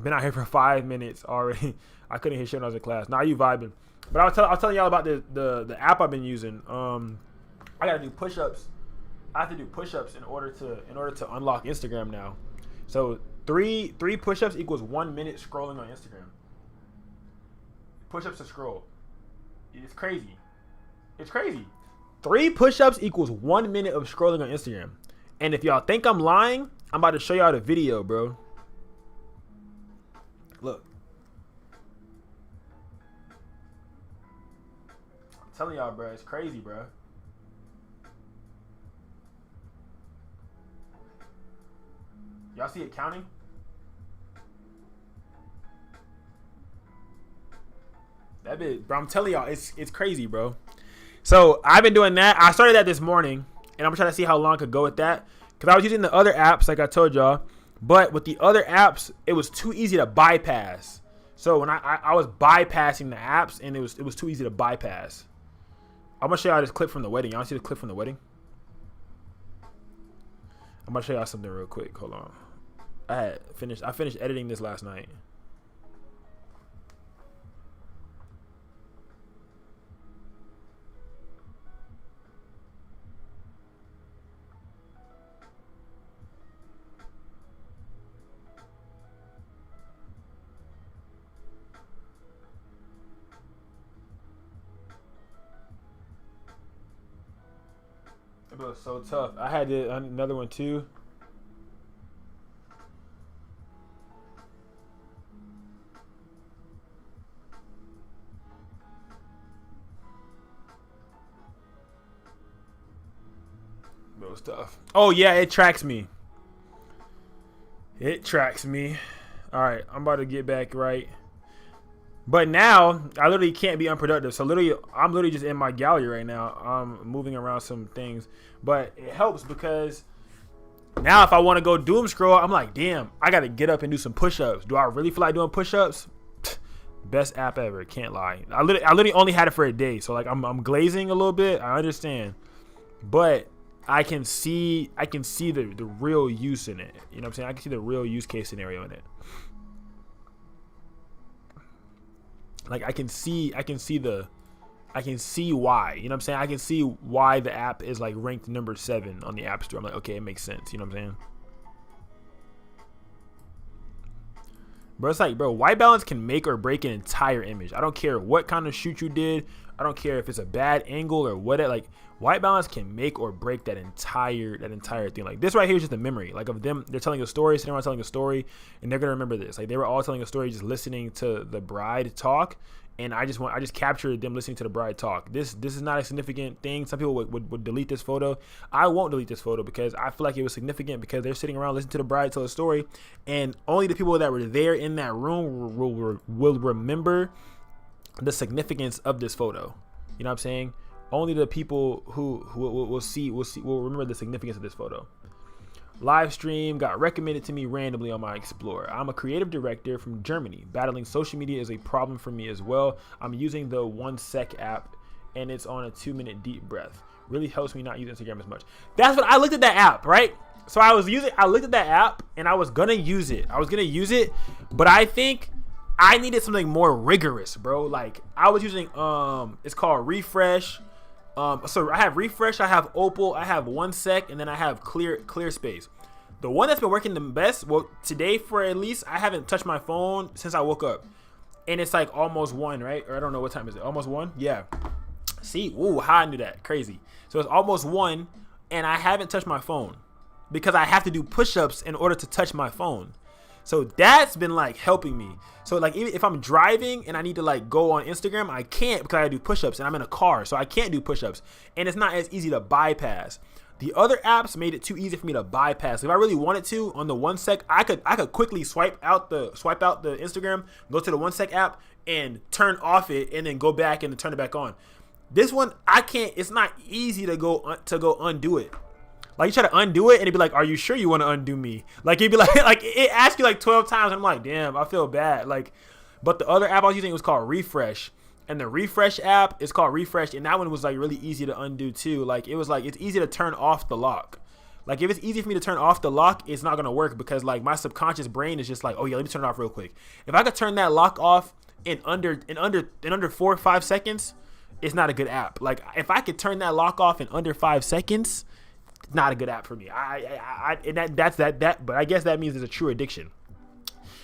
Been out here for 5 minutes already. I couldn't hear shit when I was in class. Now you vibing. But I'll tell y'all about the app I've been using. I gotta do push-ups. I have to do push-ups in order to unlock Instagram now. So three push-ups equals 1 minute scrolling on Instagram. Push-ups to scroll. It's crazy. It's crazy. 3 push-ups equals 1 minute of scrolling on Instagram. And if y'all think I'm lying, I'm about to show y'all the video, bro. Look. I'm telling y'all, bro, it's crazy, bro. Y'all see it counting? That bit, bro, I'm telling y'all, it's crazy, bro. So I've been doing that. I started that this morning, and I'm trying to see how long I could go with that. Because I was using the other apps, like I told y'all. But with the other apps, it was too easy to bypass. So when I was bypassing the apps, and it was too easy to bypass. I'm gonna show y'all this clip from the wedding. Y'all see the clip from the wedding? I'm gonna show y'all something real quick. Hold on. I finished editing this last night. It was so tough. I had another one too. It was tough. Oh yeah, it tracks me. It tracks me. All right, I'm about to get back right. But now I literally can't be unproductive. So I'm literally just in my gallery right now. I'm moving around some things, but it helps because now if I want to go doom scroll, I'm like, damn, I got to get up and do some push-ups. Do I really feel like doing push-ups? Best app ever. Can't lie. I literally only had it for a day. So like I'm glazing a little bit. I understand, but I can see the real use in it. You know what I'm saying? I can see the real use case scenario in it. Like I can see why, you know what I'm saying? I can see why the app is like ranked number 7 on the App Store. I'm like, okay, it makes sense. You know what I'm saying? But it's like, bro, white balance can make or break an entire image. I don't care what kind of shoot you did. I don't care if it's a bad angle or what. Like white balance can make or break that entire thing. Like this right here is just a memory. Like of them, they're telling a story, sitting around telling a story, and they're gonna remember this. Like they were all telling a story, just listening to the bride talk, and I just captured them listening to the bride talk. This is not a significant thing. Some people would delete this photo. I won't delete this photo because I feel like it was significant because they're sitting around listening to the bride tell a story, and only the people that were there in that room will remember the significance of this photo. You know what I'm saying? Only the people who will remember the significance of this photo. Live stream got recommended to me randomly on my Explorer. I'm a creative director from Germany. Battling social media is a problem for me as well. I'm using the 1 sec app, and it's on a 2-minute deep breath. Really helps me not use Instagram as much. That's what I looked at that app, right? So I looked at that app, and I was gonna use it. But I think I needed something more rigorous, bro. Like I was using it's called Refresh. So I have Refresh, I have Opal, I have 1 sec, and then I have Peerspace. The one that's been working the best, well, today for at least, I haven't touched my phone since I woke up, and it's like almost 1, right? Or I don't know what time is it. Almost 1? Yeah. See, ooh, how I knew that? Crazy. So it's almost 1, and I haven't touched my phone because I have to do push-ups in order to touch my phone. So that's been like helping me. So like even if I'm driving and I need to like go on Instagram, I can't because I do push-ups and I'm in a car, so I can't do push-ups, and it's not as easy to bypass. The other apps made it too easy for me to bypass. If I really wanted to, on the 1 sec, I could quickly swipe out the Instagram, go to the 1 sec app and turn off it, and then go back and turn it back on. This one I can't. It's not easy to go undo it. Like you try to undo it and it'd be like, are you sure you want to undo me? Like it'd be like it asks you like 12 times. And I'm like, damn, I feel bad. Like, but the other app I was using was called Refresh. And the Refresh app is called Refresh. And that one was like really easy to undo too. Like it was like, it's easy to turn off the lock. Like if it's easy for me to turn off the lock, it's not going to work because like my subconscious brain is just like, oh yeah, let me turn it off real quick. If I could turn that lock off in under 4 or 5 seconds, it's not a good app. Like if I could turn that lock off in under 5 seconds, not a good app for me. But I guess that means it's a true addiction.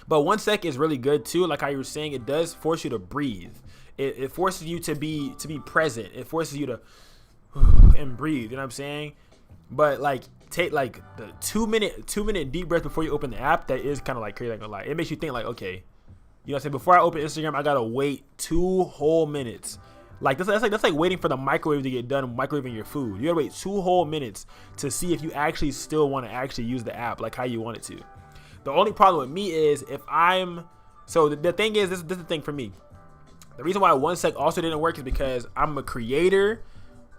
But 1 sec is really good too. Like how you were saying, it does force you to breathe. It forces you to be present. It forces you to and breathe. You know what I'm saying? But like take like the 2 minute deep breath before you open the app. That is kind of like crazy. I'm gonna lie. It makes you think like, okay, you know what I'm saying? Before I open Instagram, I gotta wait 2 whole minutes. Like that's like waiting for the microwave to get done microwaving your food. You gotta wait 2 whole minutes to see if you actually still want to actually use the app like how you want it to. The only problem with me is if I'm the thing is this is the thing for me. The reason why 1 sec also didn't work is because I'm a creator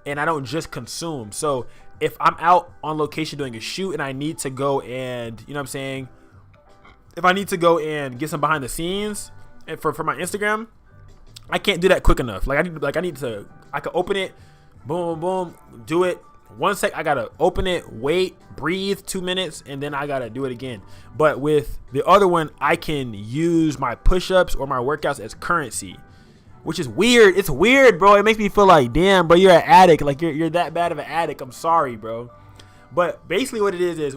and I don't just consume. So if I'm out on location doing a shoot and I need to go and, you know what I'm saying, if I need to go and get some behind the scenes and for my Instagram, I can't do that quick enough. I can open it, boom, boom, boom, do it. 1 sec, I gotta open it, wait, breathe 2 minutes, and then I gotta do it again. But with the other one, I can use my push-ups or my workouts as currency, which is weird. It's weird, bro. It makes me feel like, damn, bro, you're an addict. Like you're that bad of an addict. I'm sorry, bro. But basically what it is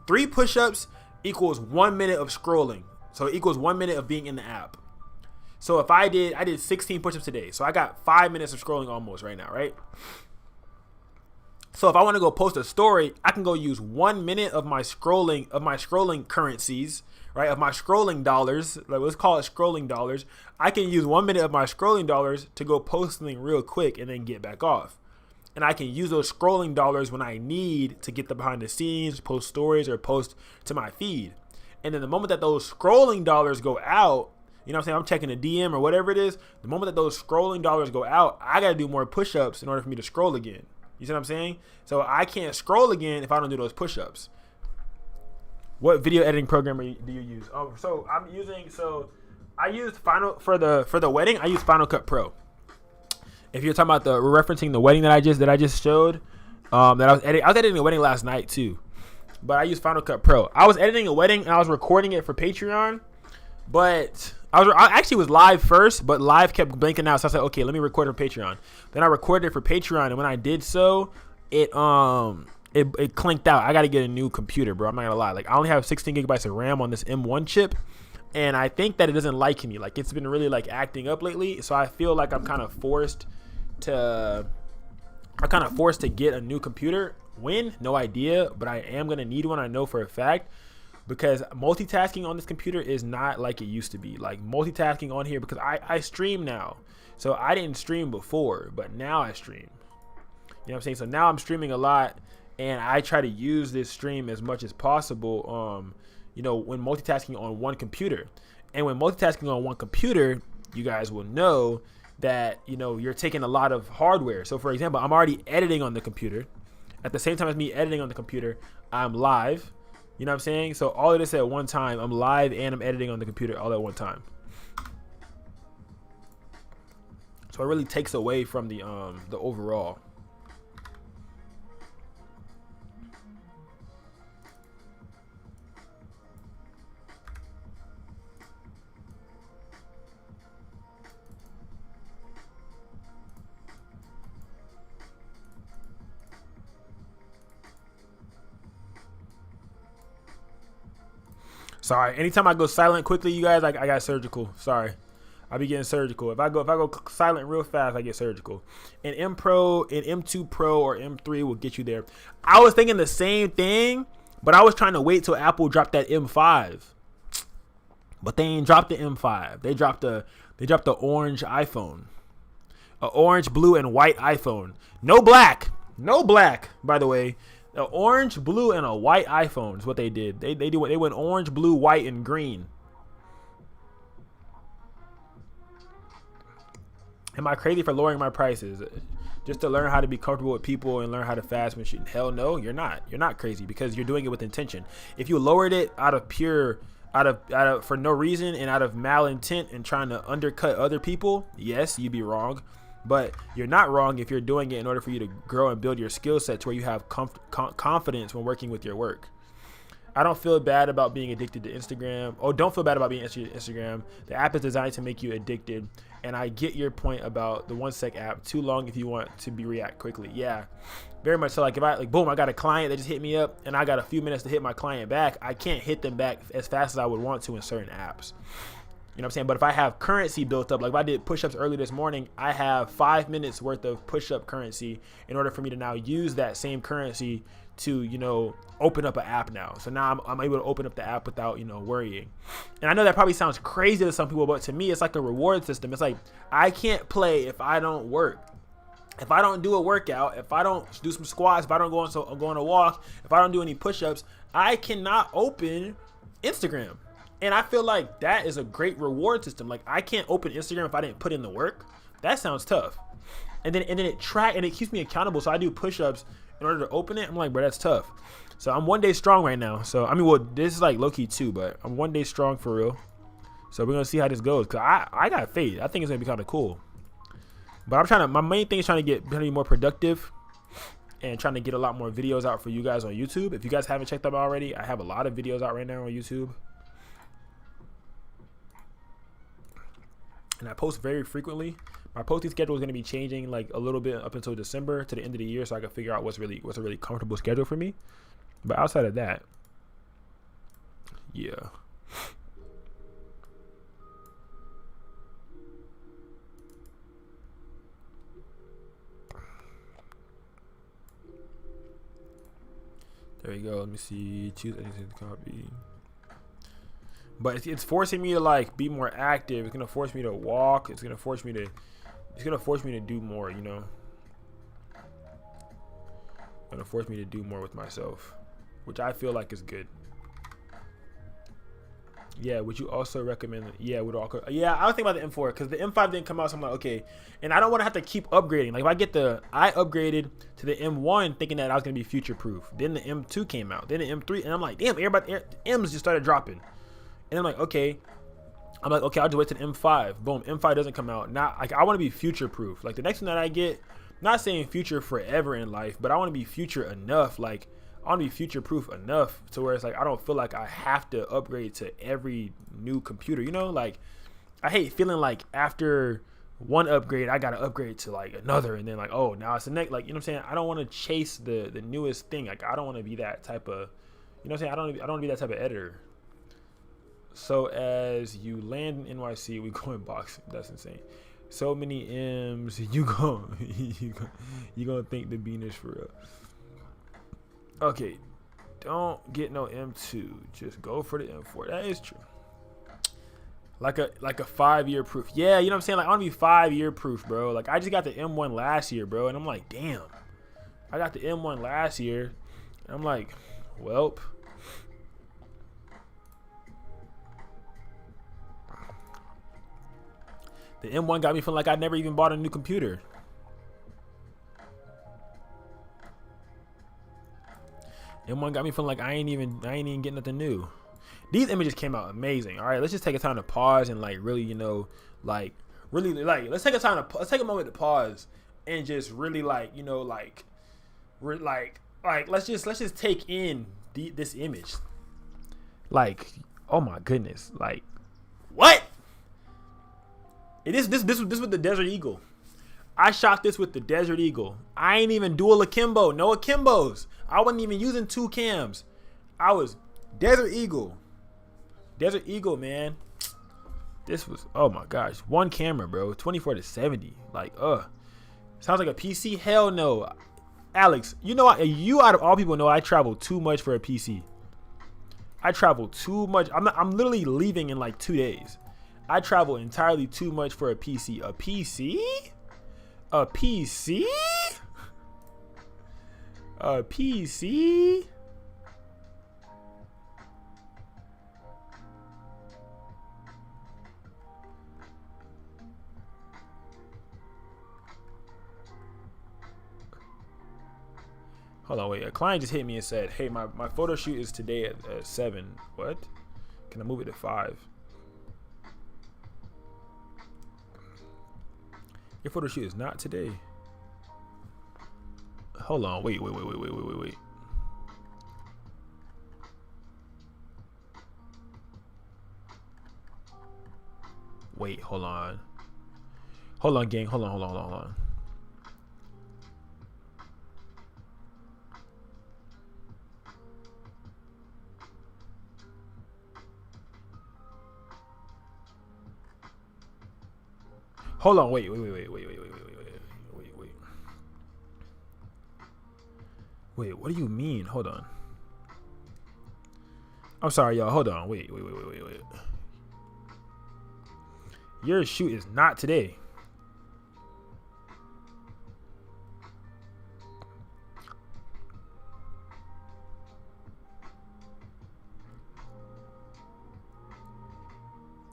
3 push-ups equals 1 minute of scrolling. So it equals 1 minute of being in the app. So if I did 16 push-ups today. So I got 5 minutes of scrolling almost right now, right? So if I want to go post a story, I can go use 1 minute of my scrolling currencies, right? Of my scrolling dollars. Like let's call it scrolling dollars. I can use 1 minute of my scrolling dollars to go post something real quick and then get back off. And I can use those scrolling dollars when I need to get the behind the scenes, post stories, or post to my feed. And then the moment that those scrolling dollars go out, you know what I'm saying? I'm checking a DM or whatever it is. The moment that those scrolling dollars go out, I got to do more push-ups in order for me to scroll again. You see what I'm saying? So I can't scroll again if I don't do those push-ups. What video editing program do you use? Oh, so I used for the wedding. I used Final Cut Pro. If you're talking about referencing the wedding that I just showed, I was editing a wedding last night too, but I used Final Cut Pro. I was editing a wedding and I was recording it for Patreon, but I actually was live first, but live kept blinking out. So I said, okay, let me record it for Patreon. Then I recorded it for Patreon, and when I did so, it clinked out. I got to get a new computer, bro. I'm not gonna lie. Like I only have 16 gigabytes of RAM on this M1 chip, and I think that it doesn't like me. Like it's been really like acting up lately. So I feel like I'm kind of forced to get a new computer. When? No idea, but I am gonna need one. I know for a fact. Because multitasking on this computer is not like it used to be. Like multitasking on here, because I stream now. So I didn't stream before, but now I stream. You know what I'm saying? So now I'm streaming a lot, and I try to use this stream as much as possible, you know, when multitasking on one computer. And when multitasking on one computer, you guys will know that, you know, you're taking a lot of hardware. So for example, I'm already editing on the computer. At the same time as me editing on the computer, I'm live. You know what I'm saying? So all of this at one time, I'm live and I'm editing on the computer all at one time. So it really takes away from the overall. Sorry, anytime I go silent quickly, you guys, I got surgical. Sorry, I be getting surgical. If I go silent real fast, I get surgical. And M2 Pro or M3 will get you there. I was thinking the same thing, but I was trying to wait till Apple dropped that M5. But they ain't dropped the M5. They dropped the orange iPhone, a orange, blue, and white iPhone. No black, by the way. An orange, blue, and a white iPhone is what they did. They went orange, blue, white, and green. Am I crazy for lowering my prices? just to learn how to be comfortable with people and learn how to fast when shooting. Hell no, you're not. You're not crazy, because you're doing it with intention. If you lowered it out of for no reason and out of malintent and trying to undercut other people, yes, you'd be wrong. But you're not wrong if you're doing it in order for you to grow and build your skill set to where you have confidence when working with your work. I don't feel bad about being addicted to Instagram. Oh, don't feel bad about being addicted to Instagram. The app is designed to make you addicted. And I get your point about the 1 sec app. Too long if you want to react quickly. Yeah, very much so. Like if I boom, I got a client that just hit me up and I got a few minutes to hit my client back. I can't hit them back as fast as I would want to in certain apps. You know what I'm saying? But if I have currency built up, like if I did push-ups early this morning, I have 5 minutes worth of push-up currency in order for me to now use that same currency to, you know, open up an app now. So now I'm able to open up the app without, you know, worrying. And I know that probably sounds crazy to some people, but to me, it's like a reward system. It's like, I can't play if I don't work. If I don't do a workout, if I don't do some squats, if I don't go on a walk, if I don't do any push-ups, I cannot open Instagram. And I feel like that is a great reward system. Like I can't open Instagram if I didn't put in the work. That sounds tough. And then it keeps me accountable. So I do push-ups in order to open it. I'm like, bro, that's tough. So I'm 1 day strong right now. So I mean, well, this is like low-key too, but I'm 1 day strong for real. So we're gonna see how this goes. Cause I got faith. I think it's gonna be kind of cool. But my main thing is trying to be more productive and trying to get a lot more videos out for you guys on YouTube. If you guys haven't checked them out already, I have a lot of videos out right now on YouTube. And I post very frequently. My posting schedule is going to be changing like a little bit up until December to the end of the year, so I can figure out what's a really comfortable schedule for me. But outside of that, yeah. There you go. Let me see. Choose anything to copy. But it's forcing me to like be more active. It's gonna force me to walk. It's gonna force me to do more, you know. It's gonna force me to do more with myself, which I feel like is good. Yeah, would you also recommend? Yeah, I was thinking about the M4 because the M5 didn't come out, so I'm like, okay. And I don't want to have to keep upgrading. Like if I upgraded to the M1 thinking that I was gonna be future proof. Then the M2 came out. Then the M3, and I'm like, damn, M's just started dropping. And I'm like, okay, I'll just wait to the M5. Boom, M5 doesn't come out. Now, like, I want to be future proof. Like the next one that I get, not saying future forever in life, but I want to be future enough. Like I want to be future proof enough to where it's like I don't feel like I have to upgrade to every new computer. You know, like I hate feeling like after one upgrade, I got to upgrade to like another, and then like, oh, now it's the next. Like, you know what I'm saying? I don't want to chase the newest thing. Like I don't want to be that type of, you know what I'm saying? I don't want to be that type of editor. So as you land in NYC, we go in boxing. That's insane. So many M's. You gonna think the bean is for real. Okay, don't get no M2. Just go for the M4. That is true. Like a 5-year proof. Yeah, you know what I'm saying? Like I want to be 5-year proof, bro. Like I just got the M1 last year, bro, and I'm like, damn. I got the M1 last year, and I'm like, welp. The M1 got me feeling like I never even bought a new computer. M1 got me feeling like I ain't even getting nothing new. These images came out amazing. All right, let's just take a time to pause and like really, you know, like really like let's take a moment to pause and just really like, you know, like let's just take in this image. Like, oh my goodness, like what? This with the Desert Eagle. I shot this with the Desert Eagle. I ain't even dual akimbo. No akimbos. I wasn't even using 2 cams. I was Desert Eagle. Desert Eagle, man. This was, oh my gosh, 1 camera, bro. 24-70. Like, sounds like a PC. Hell no. Alex, you know, you out of all people know I travel too much for a PC. I travel too much. I'm literally leaving in like 2 days. I travel entirely too much for a PC. A PC? A PC? A PC? Hold on, wait. A client just hit me and said, hey, my photo shoot is today at 7. What? Can I move it to 5? Your photo shoot is not today. Hold on. Wait. Wait, hold on. Hold on, gang. Hold on. Hold on, wait. Wait, what do you mean? Hold on. I'm sorry, y'all. Hold on. Wait. Your shoot is not today.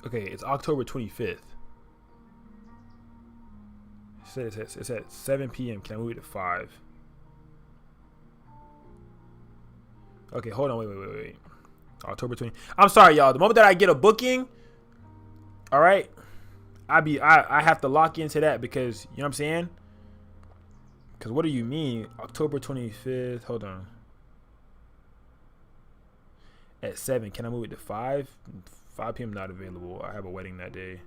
Okay, it's October 25th. It's at 7 p.m. Can I move it to 5? Okay, hold on. Wait. October 20th. I'm sorry, y'all. The moment that I get a booking, all right, I have to lock into that because, you know what I'm saying? Because what do you mean? October 25th. Hold on. At 7. Can I move it to 5? 5 p.m. not available. I have a wedding that day.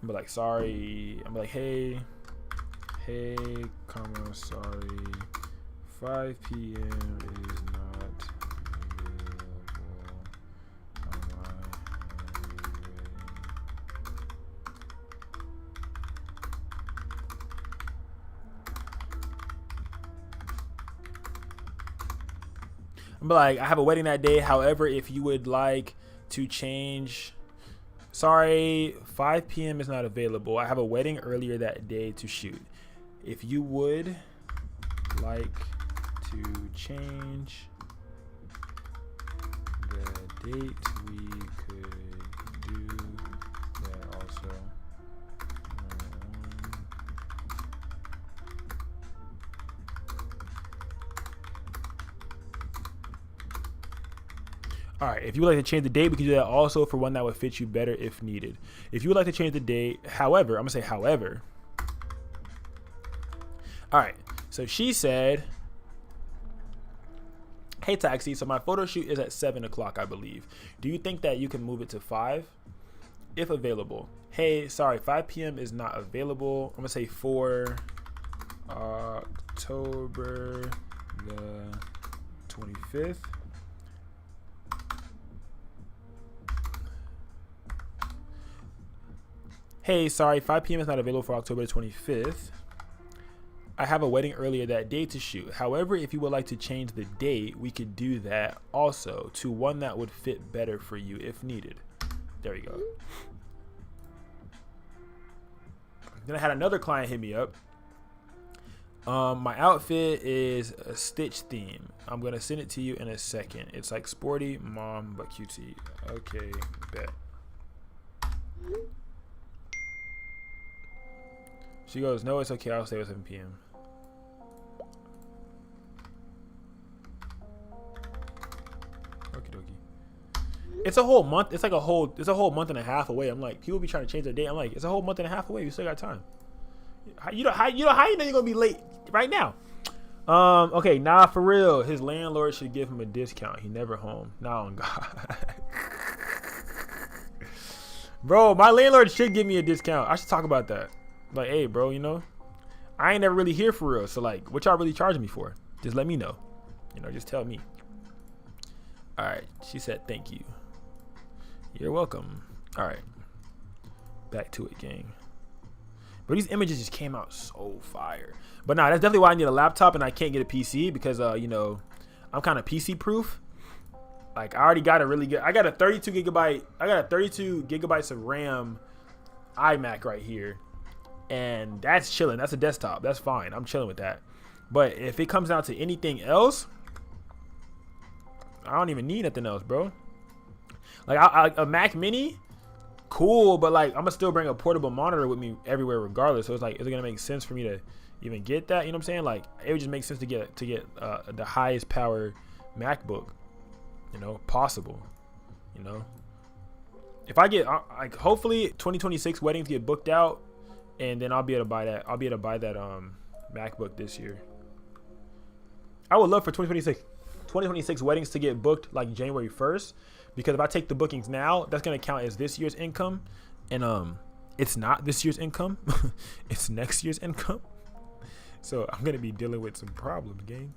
I'm like, sorry. I'm like, hey, comma, sorry. 5 p.m. is not available on my I'm like, I have a wedding that day. However, if you would like to change, sorry, 5 p.m. is not available. I have a wedding earlier that day to shoot. If you would like to change the date, we could do that also. All right, if you would like to change the date, we can do that also for one that would fit you better if needed. If you would like to change the date, however, I'm gonna say however. All right, so she said, hey Taxi, so my photo shoot is at 7 o'clock, I believe. Do you think that you can move it to 5? If available. Hey, sorry, 5 p.m. is not available. I'm gonna say for October the 25th. Hey, sorry, 5 p.m. is not available for October the 25th. I have a wedding earlier that day to shoot. However, if you would like to change the date, we could do that also to one that would fit better for you if needed. There you go. Then I had another client hit me up. My outfit is a Stitch theme. I'm going to send it to you in a second. It's like sporty, mom, but cutesy. Okay, bet. She goes, no, it's okay. I'll stay at 7 p.m. Okie dokie. It's a whole month. It's like a whole month and a half away. I'm like, people be trying to change their date. I'm like, it's a whole month and a half away. You still got time. How you know you're gonna be late right now? Okay, nah, for real. His landlord should give him a discount. He never home. Nah, on God. Bro, my landlord should give me a discount. I should talk about that. Like, hey, bro, you know, I ain't never really here for real. So, like, what y'all really charging me for? Just let me know. You know, just tell me. All right. She said, thank you. You're welcome. All right. Back to it, gang. But these images just came out so fire. But nah, that's definitely why I need a laptop and I can't get a PC because, you know, I'm kind of PC proof. Like, I already got a really good, I got a 32 gigabytes of RAM iMac right here. And that's chilling. That's a desktop. That's fine. I'm chilling with that. But if it comes down to anything else, I don't even need nothing else, bro. Like a Mac Mini, cool, but like I'm gonna still bring a portable monitor with me everywhere regardless. So it's like, is it gonna make sense for me to even get that. You know what I'm saying? Like, it would just make sense to get the highest power MacBook, you know, possible. You know, if I get like, hopefully 2026 weddings get booked out, and then I'll be able to buy that. I'll be able to buy that MacBook this year. I would love for 2026 weddings to get booked like January 1st, because if I take the bookings now, that's gonna count as this year's income, and it's not this year's income, it's next year's income. So I'm gonna be dealing with some problems, gang.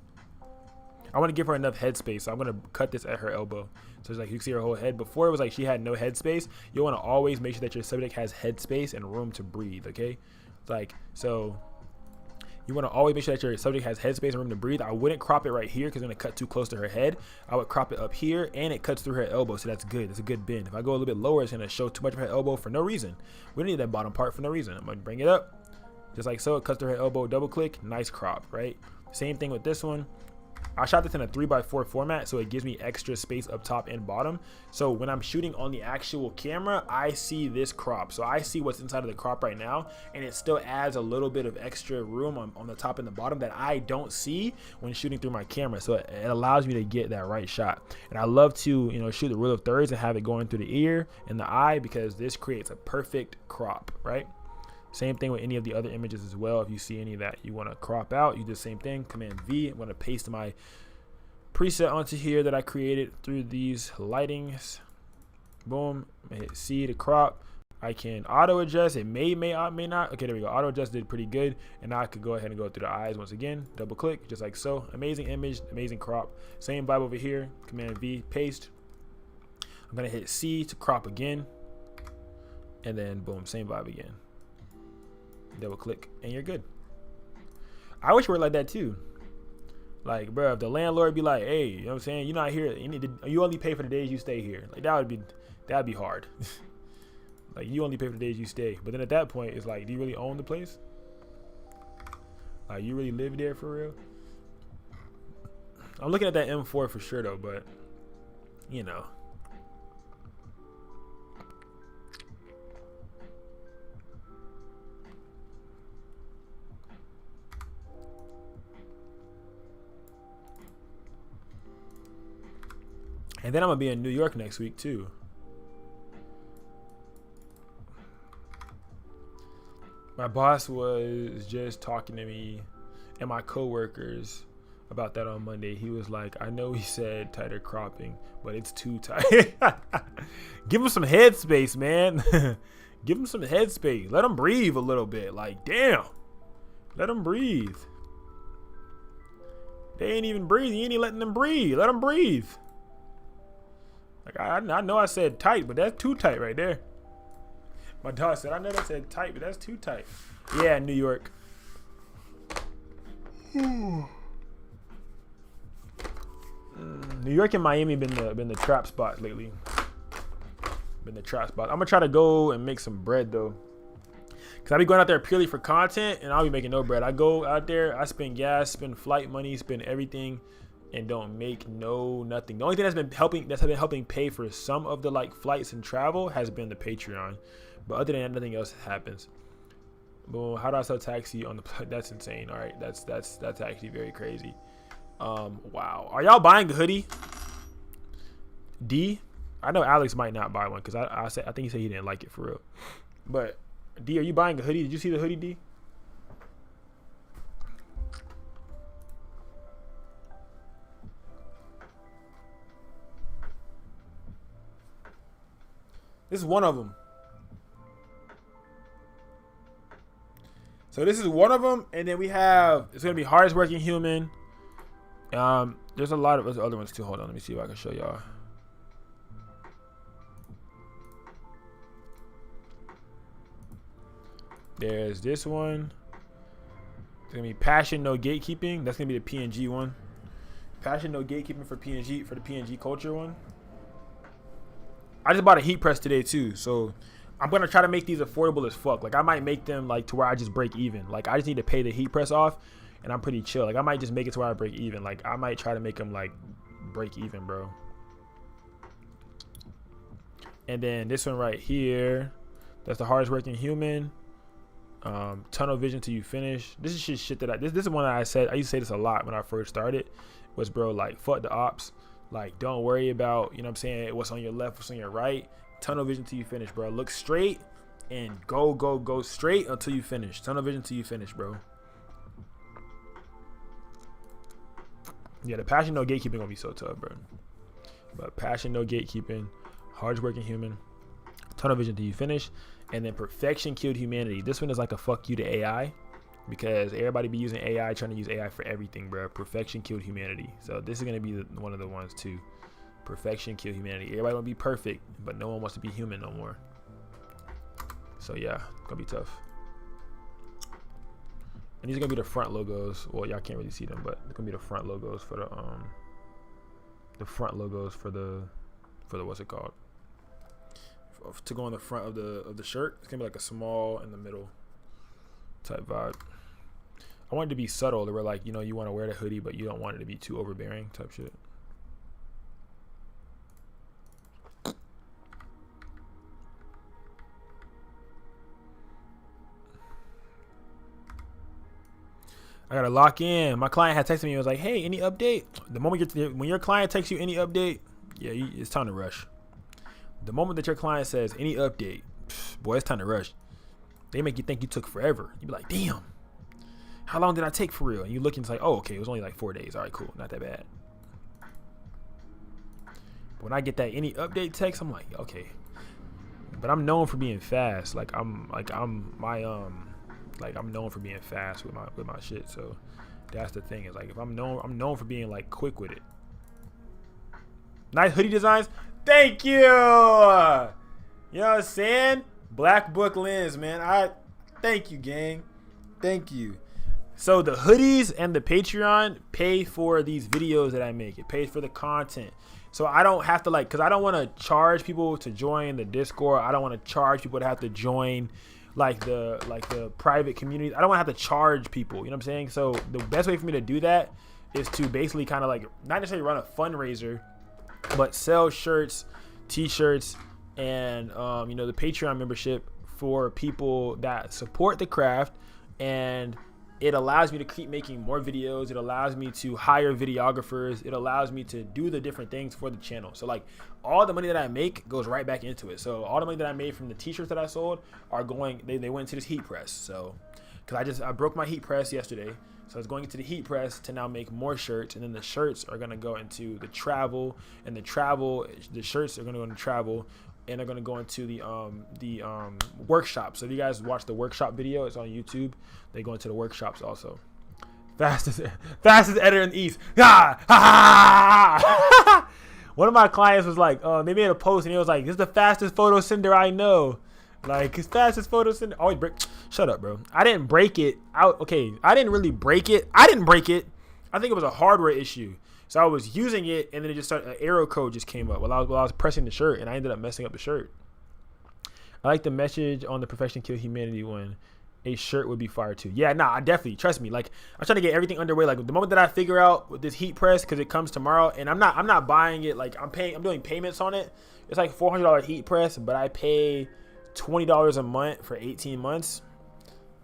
I want to give her enough headspace, so I'm gonna cut this at her elbow, so it's like you can see her whole head. Before it was like she had no headspace. You want to always make sure that your subject has headspace and room to breathe. Okay, it's like, so you want to always make sure that your subject has headspace and room to breathe. I wouldn't crop it right here because it's gonna cut too close to her head. I would crop it up here, and it cuts through her elbow, so that's good. It's a good bend. If I go a little bit lower, it's gonna show too much of her elbow for no reason. We don't need that bottom part for no reason. I'm gonna bring it up, just like so. It cuts through her elbow. Double click, nice crop, right? Same thing with this one. I shot this in a 3x4 format, so it gives me extra space up top and bottom. So when I'm shooting on the actual camera, I see this crop. So I see what's inside of the crop right now, and it still adds a little bit of extra room on the top and the bottom that I don't see when shooting through my camera. So it allows me to get that right shot. And I love to, you know, shoot the rule of thirds and have it going through the ear and the eye, because this creates a perfect crop, right? Same thing with any of the other images as well. If you see any that you want to crop out, you do the same thing. Command V. I'm going to paste my preset onto here that I created through these lightings. Boom. Hit C to crop. I can auto adjust. It may not. Okay, there we go. Auto adjust did pretty good. And now I could go ahead and go through the eyes once again. Double click, just like so. Amazing image, amazing crop. Same vibe over here. Command V, paste. I'm going to hit C to crop again. And then boom, same vibe again. Double click and you're good. I wish we were like that too. Like, bro, if the landlord be like, hey, you know what I'm saying, you're not here, you only pay for the days you stay here. Like, that'd be hard. Like, you only pay for the days you stay. But then at that point, it's like, do you really own the place? Like, you really live there for real? I'm looking at that M4 for sure though, but you know. And then I'm gonna be in New York next week too. My boss was just talking to me and my coworkers about that on Monday. He was like, I know he said tighter cropping, but it's too tight. Give him some headspace, man. Give him some headspace. Let him breathe a little bit. Like, damn. Let him breathe. They ain't even breathing. You ain't even letting them breathe. Let them breathe. Like, I know I said tight, but that's too tight right there. My dog said, I never said tight, but that's too tight. Yeah, New York. New York and Miami been the trap spot lately. Been the trap spot. I'm gonna try to go and make some bread though, cause I be going out there purely for content, and I'll be making no bread. I go out there, I spend gas, spend flight money, spend everything, and don't make nothing. The only thing that's been helping pay for some of the like flights and travel has been the Patreon. But other than that, nothing else happens. Boom. How do I sell taxi on the? That's insane. All right, that's actually very crazy. Wow. Are y'all buying a hoodie? D? I know Alex might not buy one because I think he said he didn't like it for real. But D, are you buying a hoodie? Did you see the hoodie, D? This is one of them. So this is one of them, and then we have, it's gonna be hardest working human. There's a lot of other ones too. Hold on, let me see if I can show y'all. There's this one. It's gonna be passion, no gatekeeping. That's gonna be the PNG one. Passion, no gatekeeping for PNG, for the PNG culture one. I just bought a heat press today too, so I'm gonna try to make these affordable as fuck. Like, I might make them like to where I just break even. Like, I just need to pay the heat press off, and I'm pretty chill. Like, I might just make it to where I break even. Like, I might try to make them like break even, bro. And then this one right here, that's the hardest working human. Tunnel vision till you finish. This is just shit that this is one that I used to say this a lot when I first started, was bro, like, fuck the ops. Like, don't worry about, you know what I'm saying, what's on your left, what's on your right. Tunnel vision till you finish, bro. Look straight and go straight until you finish. Tunnel vision till you finish, bro. Yeah, the passion no gatekeeping gonna be so tough, bro. But passion no gatekeeping, hardworking human, tunnel vision till you finish, and then perfection killed humanity. This one is like a fuck you to AI, because everybody be using AI, trying to use AI for everything, bro. Perfection killed humanity. So this is gonna be one of the ones too. Perfection killed humanity. Everybody wanna be perfect, but no one wants to be human no more. So yeah, it's gonna be tough. And these are gonna be the front logos. Well, y'all can't really see them, but it's gonna be the front logos for the front logos for the what's it called? To go on the front of the shirt. It's gonna be like a small in the middle type vibe. I want it to be subtle. They were like, you know, you want to wear the hoodie, but you don't want it to be too overbearing type shit. I gotta lock in. My client had texted me and was like, hey, any update? The moment when your client texts you any update, yeah, it's time to rush. The moment that your client says any update, boy, it's time to rush. They make you think you took forever. You be like, damn, how long did I take for real? And you look and it's like, oh, okay, it was only like 4 days. All right, cool, not that bad. But when I get that any update text, I'm like, okay. But I'm known for being fast. I'm known for being fast with my shit. So that's the thing, is like, if I'm known for being like quick with it. Nice hoodie designs. Thank you. You know what I'm saying? Black Book Lens, man. Thank you, gang. Thank you. So the hoodies and the Patreon pay for these videos that I make. It pays for the content. So I don't have to, like, because I don't want to charge people to join the Discord. I don't want to charge people to have to join like the private community. I don't want to have to charge people, you know what I'm saying? So the best way for me to do that is to basically kind of like, not necessarily run a fundraiser, but sell shirts, t-shirts, and you know, the Patreon membership for people that support the craft. And it allows me to keep making more videos. It allows me to hire videographers. It allows me to do the different things for the channel. So like, all the money that I make goes right back into it. So all the money that I made from the t-shirts that I sold are going, they went into this heat press. So because I broke my heat press yesterday, so it's going into the heat press to now make more shirts, and then the shirts are going to go into the travel, and the shirts are going to go into travel, and they're going to go into the workshop. So if you guys watch the workshop video, it's on YouTube. They go into the workshops also. Fastest editor in the East. One of my clients was like, they made a post and he was like, "This is the fastest photo sender I know." Like, his fastest photo sender. Always break. Shut up, bro. I didn't break it out. Okay, I didn't really break it. I didn't break it. I think it was a hardware issue. So I was using it, and then it just started. An error code just came up while I was pressing the shirt, and I ended up messing up the shirt. I like the message on the Perfection Kill Humanity one. A shirt would be fire too. Yeah, nah, I definitely, trust me. Like, I'm trying to get everything underway. Like, the moment that I figure out with this heat press, because it comes tomorrow, and I'm not buying it. Like, I'm doing payments on it. It's like $400 heat press, but I pay $20 a month for 18 months,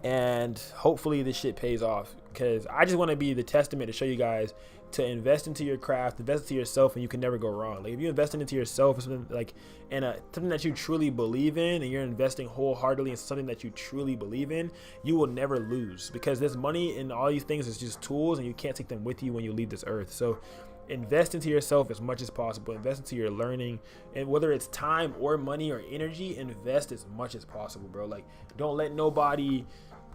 and hopefully this shit pays off, because I just want to be the testament to show you guys to invest into your craft, invest into yourself, and you can never go wrong. Like, if you invest into yourself, something like something that you truly believe in, and you're investing wholeheartedly in something that you truly believe in, you will never lose, because this money and all these things is just tools, and you can't take them with you when you leave this earth. So invest into yourself as much as possible. Invest into your learning, and whether it's time or money or energy, invest as much as possible, bro. Like, don't let nobody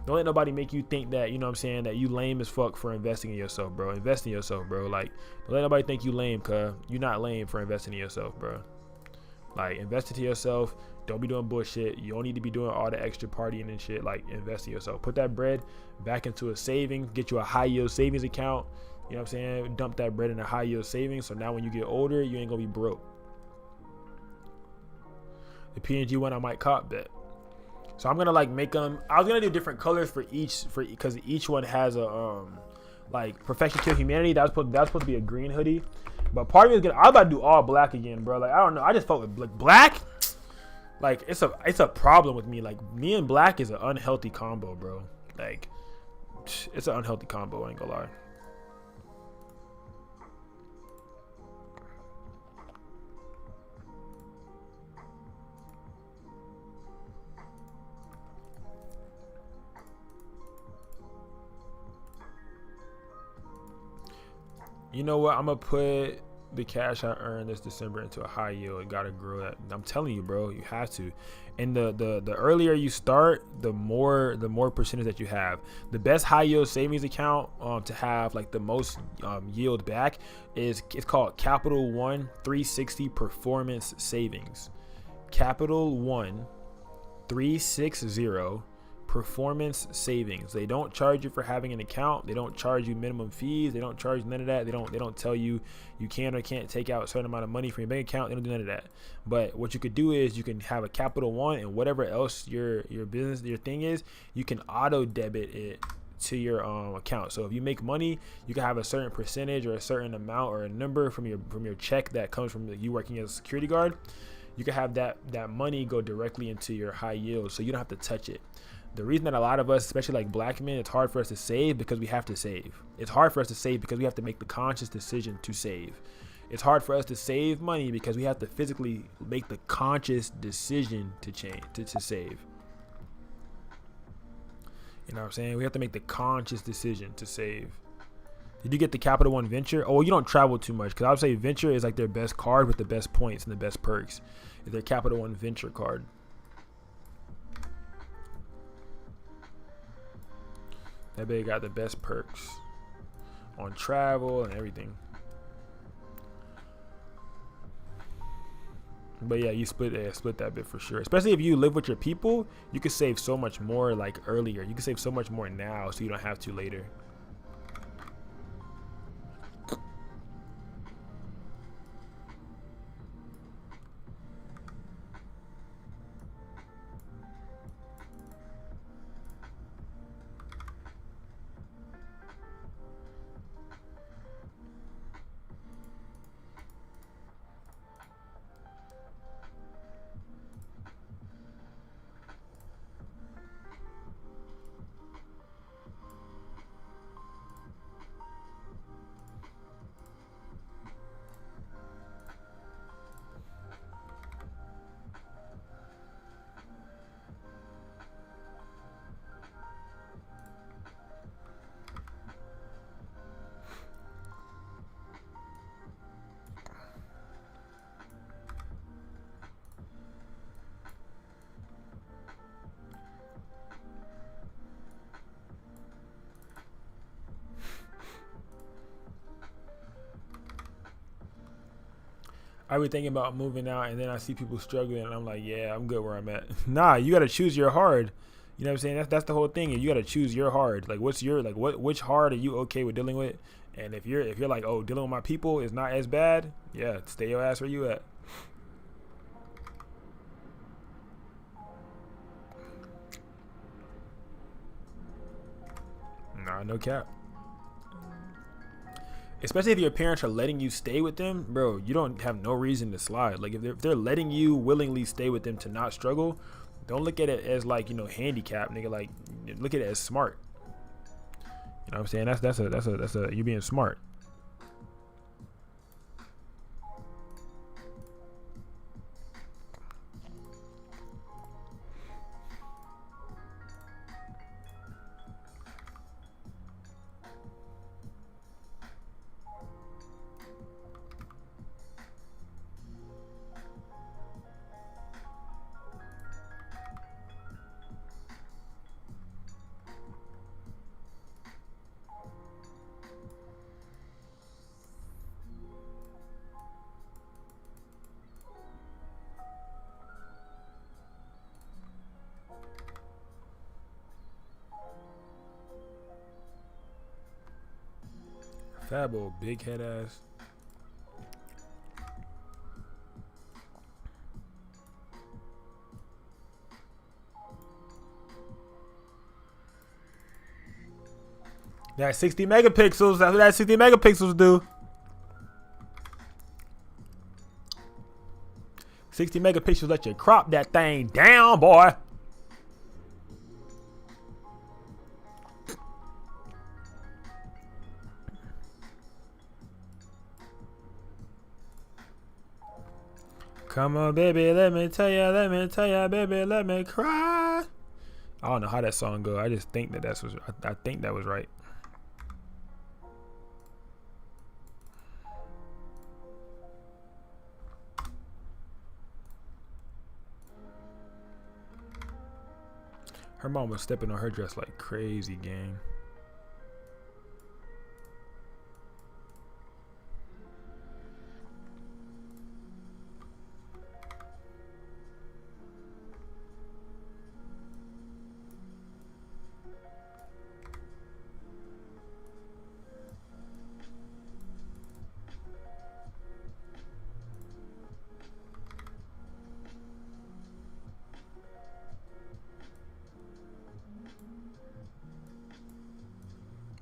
make you think that, you know what I'm saying, that you lame as fuck for investing in yourself, bro. Invest in yourself, bro. Like, don't let nobody think you lame, cuz you're not lame for investing in yourself, bro. Like, invest into yourself. Don't be doing bullshit. You don't need to be doing all the extra partying and shit. Like, invest in yourself. Put that bread back into a savings. Get you a high yield savings account. You know what I'm saying? Dump that bread in a high yield savings, so now when you get older, you ain't gonna be broke. The PNG one I might cop that. So I'm gonna like make them. I was gonna do different colors for each, because each one has a like Perfection Kill Humanity. That was supposed to be a green hoodie, but part of me is I'm about to do all black again, bro. Like, I don't know. I just felt with black. Like it's a problem with me. Like me and black is an unhealthy combo, bro. Like it's an unhealthy combo. I ain't gonna lie. You know what? I'm gonna put the cash I earned this December into a high yield. Gotta grow that. I'm telling you, bro, you have to. And the earlier you start, the more percentage that you have. The best high yield savings account to have like the most yield back it's called Capital One 360 Performance Savings. Capital One 360 Performance Savings. They don't charge you for having an account. They don't charge you minimum fees. They don't charge none of that. They don't tell you you can or can't take out a certain amount of money from your bank account. They don't do none of that. But what you could do is you can have a Capital One, and whatever else your business, your thing is, you can auto debit it to your account. So if you make money, you can have a certain percentage or a certain amount or a number from your check that comes from you working as a security guard. You can have that money go directly into your high yield, so you don't have to touch it. The reason that a lot of us, especially like black men, it's hard for us to save because we have to save. It's hard for us to save because we have to make the conscious decision to save. It's hard for us to save money because we have to physically make the conscious decision to change, to save. You know what I'm saying? We have to make the conscious decision to save. Did you get the Capital One Venture? Oh, you don't travel too much, because I would say Venture is like their best card with the best points and the best perks. It's their Capital One Venture card. That baby got the best perks on travel and everything. But yeah, you split that bit for sure. Especially if you live with your people, you can save so much more like earlier. You can save so much more now, so you don't have to later. I be thinking about moving out, and then I see people struggling, and I'm like, yeah, I'm good where I'm at. Nah, you gotta choose your hard. You know what I'm saying? That's the whole thing. You gotta choose your hard. Like, what's your which hard are you okay with dealing with? And if you're like, oh, dealing with my people is not as bad, yeah, stay your ass where you at. Nah, no cap. Especially if your parents are letting you stay with them, bro, you don't have no reason to slide. Like if they're letting you willingly stay with them to not struggle, don't look at it as like, you know, handicap, nigga. Like look at it as smart. You know what I'm saying? That's a you being smart. Fabo, big head ass. That 60 megapixels. That's what that 60 megapixels do. 60 megapixels let you crop that thing down, boy. Come on, baby, let me tell ya, baby, let me cry. I don't know how that song go. I just think that I think that was right. Her mom was stepping on her dress like crazy, gang.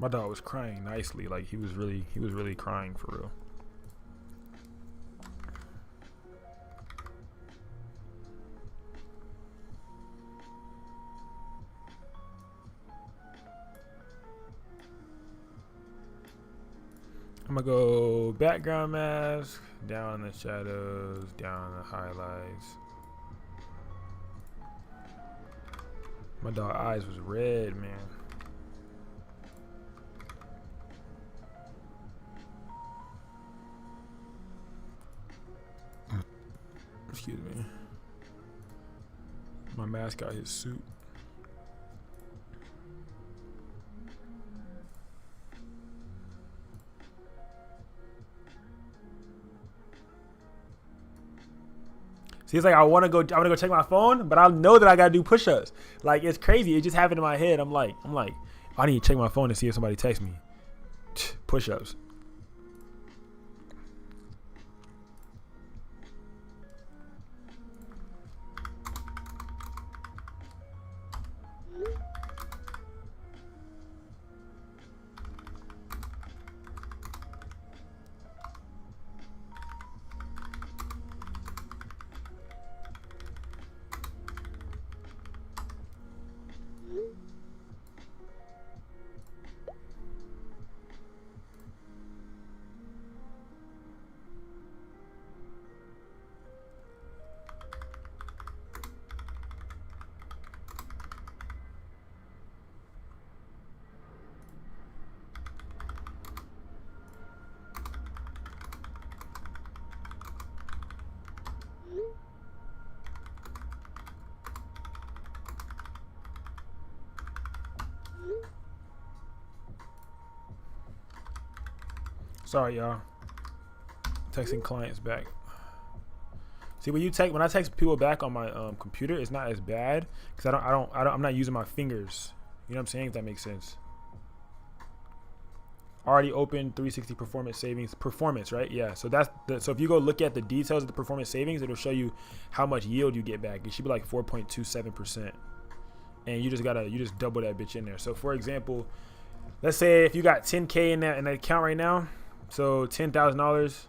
My dog was crying nicely, like he was really crying for real. I'm gonna go background mask, down the shadows, down the highlights. My dog eyes was red, man. Excuse me. My mask got his suit. See, it's like I want to go check my phone, but I know that I gotta do push-ups. Like, it's crazy. It just happened in my head. I'm like, I need to check my phone to see if somebody texts me. Push-ups. Sorry, y'all. Texting clients back. See, when I text people back on my computer, it's not as bad because I'm not using my fingers. You know what I'm saying? If that makes sense. Already open 360 performance savings. Performance, right? Yeah. So so if you go look at the details of the performance savings, it'll show you how much yield you get back. It should be like 4.27%, and you just double that bitch in there. So for example, let's say if you got 10K in that account right now. So $10,000,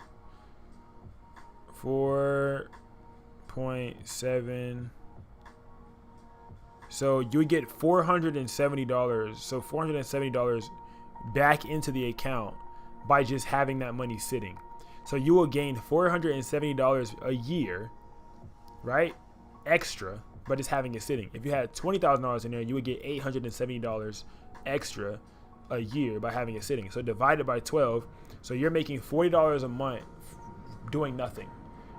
4.7. So you would get $470. So $470 back into the account by just having that money sitting. So you will gain $470 a year, right? Extra, but just having it sitting. If you had $20,000 in there, you would get $870 extra a year by having it sitting. So divided by 12. So you're making $40 a month doing nothing.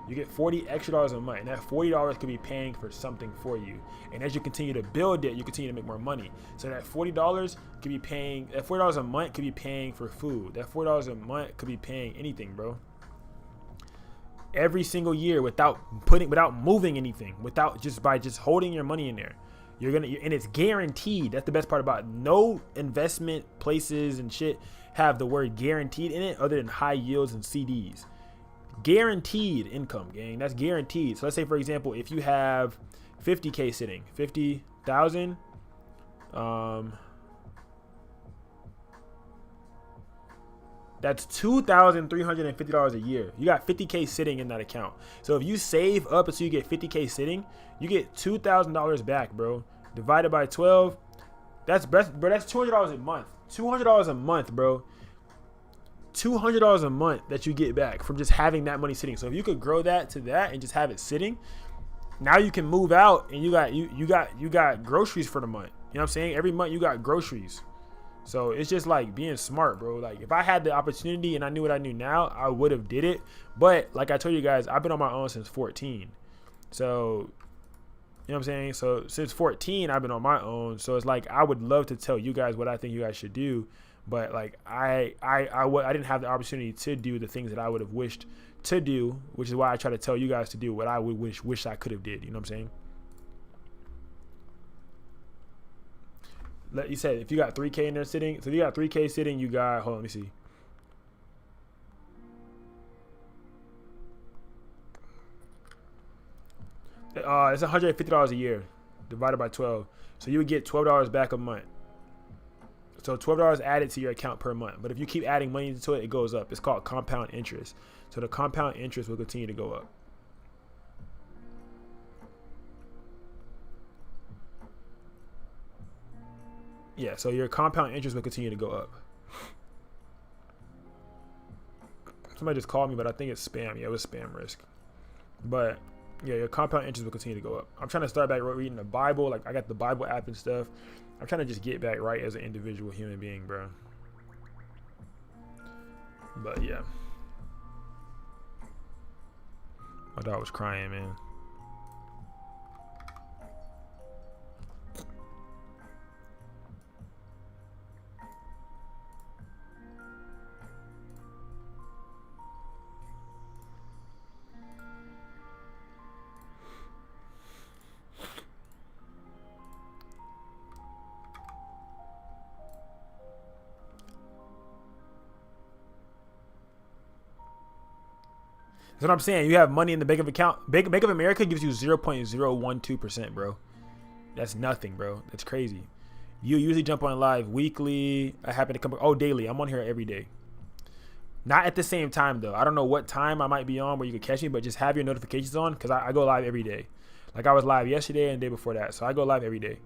You get $40 extra a month, and that $40 could be paying for something for you. And as you continue to build it, you continue to make more money. So that $40 could be paying. That $40 a month could be paying for food. That $40 a month could be paying anything, bro. Every single year, without moving anything, by just holding your money in there. And it's guaranteed. That's the best part about it. No investment places and shit have the word guaranteed in it other than high yields and CDs. Guaranteed income, gang. That's guaranteed. So let's say, for example, if you have 50K sitting, 50,000, That's $2,350 a year. You got 50K sitting in that account. So if you save up until you get 50K sitting, you get $2,000 back, bro. Divided by 12, that's best, bro. That's $200 a month. $200 a month, bro. $200 a month that you get back from just having that money sitting. So if you could grow that to that and just have it sitting, now you can move out and you got groceries for the month. You know what I'm saying? Every month you got groceries. So it's just like being smart, bro. Like if I had the opportunity and I knew what I knew now, I would have did it. But like I told you guys, I've been on my own since 14. So you know what I'm saying? So since 14, I've been on my own. So it's like I would love to tell you guys what I think you guys should do. But like I didn't have the opportunity to do the things that I would have wished to do, which is why I try to tell you guys to do what I would wish I could have did. You know what I'm saying? You said if you got 3K in there sitting, so if you got 3K sitting, you got, hold on, let me see. It's $150 a year divided by 12. So you would get $12 back a month. So $12 added to your account per month. But if you keep adding money into it, it goes up. It's called compound interest. So the compound interest will continue to go up. Yeah, so your compound interest will continue to go up. Somebody just called me, but I think it's spam. Yeah, it was spam risk. But yeah, your compound interest will continue to go up. I'm trying to start back reading the Bible. Like I got the Bible app and stuff. I'm trying to just get back right as an individual human being, bro. But yeah. My dog was crying, man. That's what I'm saying. You have money in the Bank of account. Bank of America gives you 0.012%, bro. That's nothing, bro. That's crazy. You usually jump on live weekly. I happen to come daily. I'm on here every day. Not at the same time though. I don't know what time I might be on where you could catch me, but just have your notifications on because I go live every day. Like I was live yesterday and the day before that, so I go live every day.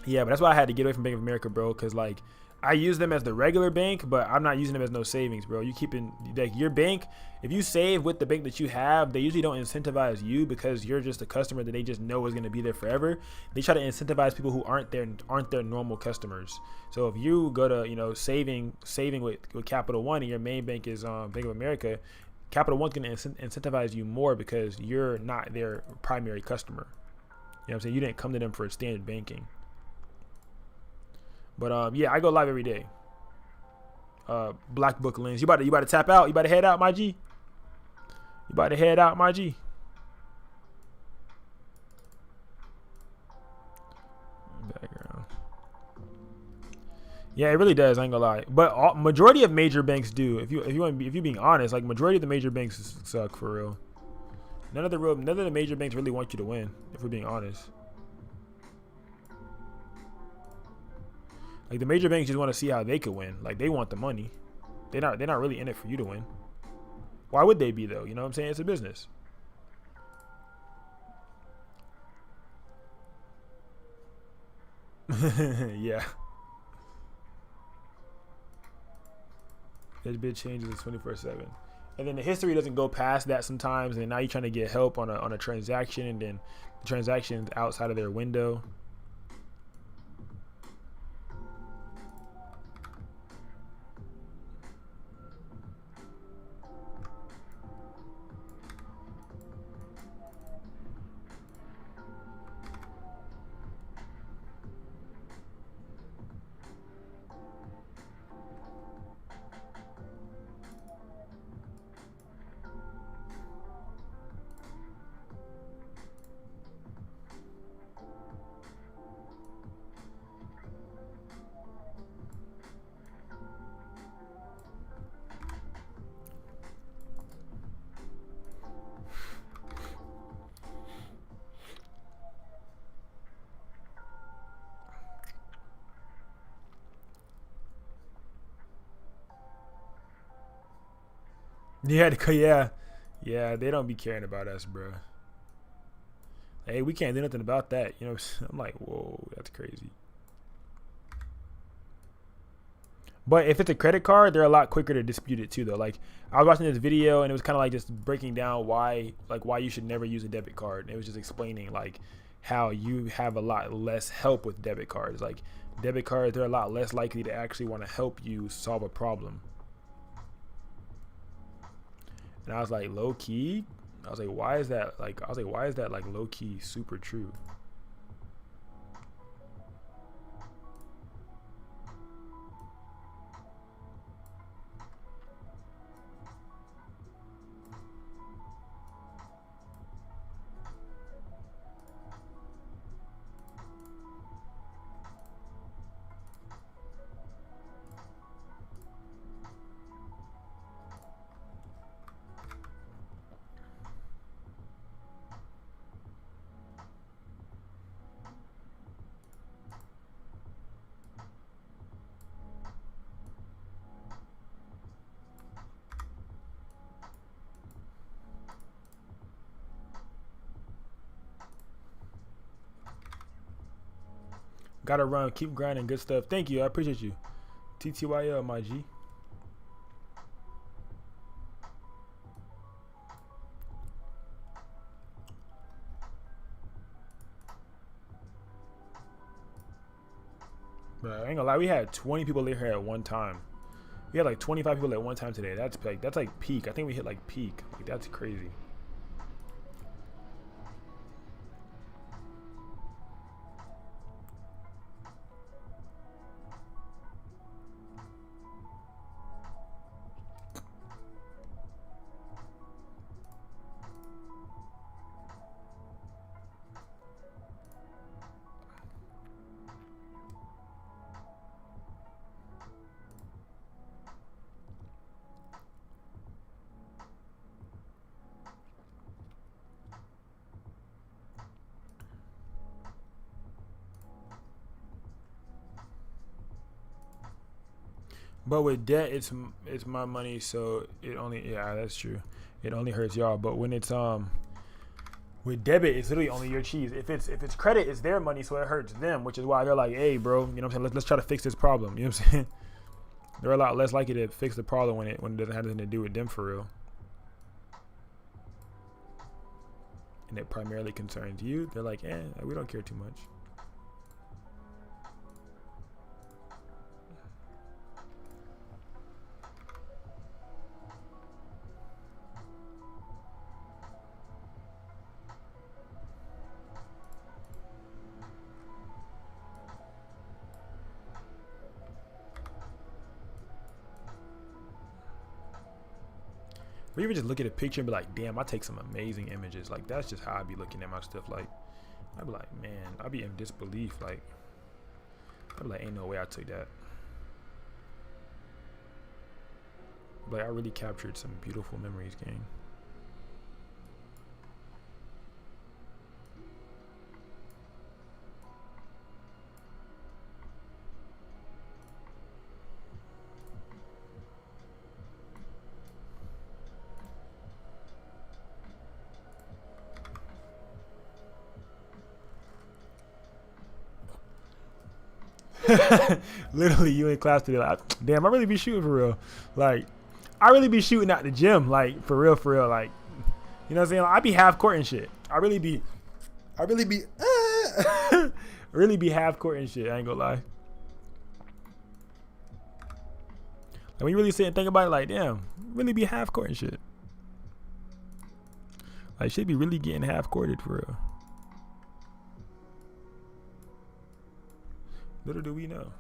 Yeah, but that's why I had to get away from Bank of America, bro, because like I use them as the regular bank, but I'm not using them as no savings, bro. You keeping like your bank, if you save with the bank that you have, they usually don't incentivize you because you're just a customer that they just know is going to be there forever. They try to incentivize people who aren't their normal customers. So if you go to, you know, saving with Capital One and your main bank is Bank of America, Capital One's going to incentivize you more because you're not their primary customer. You know what I'm saying? You didn't come to them for standard banking. But yeah, I go live every day. Black Book Lens. You about to tap out? You about to head out, my G? You about to head out, my G? Background. Yeah, it really does. I ain't gonna lie. But majority of major banks do. If you're being honest, like majority of the major banks suck for real. None of the major banks really want you to win. If we're being honest. Like the major banks just want to see how they could win. Like they want the money. They're not really in it for you to win. Why would they be though? You know what I'm saying? It's a business. Yeah. This bit changes 24/7. And then the history doesn't go past that sometimes, and now you're trying to get help on a transaction, and then the transaction's outside of their window. Yeah, yeah, yeah. They don't be caring about us, bro. Hey, we can't do nothing about that. You know, I'm like, whoa, that's crazy. But if it's a credit card, they're a lot quicker to dispute it too, though. Like I was watching this video and it was kind of like just breaking down why you should never use a debit card. And it was just explaining like how you have a lot less help with debit cards. Like debit cards, they're a lot less likely to actually want to help you solve a problem. And I was like, low key. I was like, why is that? Like, I was like, why is that like low key super true? Gotta run, keep grinding, good stuff. Thank you, I appreciate you. TTYL, my G. But I ain't gonna lie, we had 20 people in here at one time. We had like 25 people at one time today. That's like peak. I think we hit like peak. Like that's crazy. But with debt, it's my money, so it only, yeah, that's true. It only hurts y'all. But when it's with debit, it's literally only your cheese. If it's credit, it's their money, so it hurts them, which is why they're like, hey, bro, you know what I'm saying? Let's try to fix this problem. You know what I'm saying? They're a lot less likely to fix the problem when it doesn't have anything to do with them for real. And it primarily concerns you. They're like, we don't care too much. Or even just look at a picture and be like, damn, I take some amazing images. Like, that's just how I be looking at my stuff. Like, I'd be like, man, I'd be in disbelief. Like, I'd be like, ain't no way I took that. Like, I really captured some beautiful memories, gang. Literally, you in class today. Like, damn, I really be shooting for real. Like, I really be shooting at the gym. Like, for real, for real. Like, you know what I'm saying? Like, I be half court and shit. I really be really be half court and shit. I ain't gonna lie. Like, when you really sit and think about it, like, damn, really be half court and shit. Like, should be really getting half courted for real. Little do we know.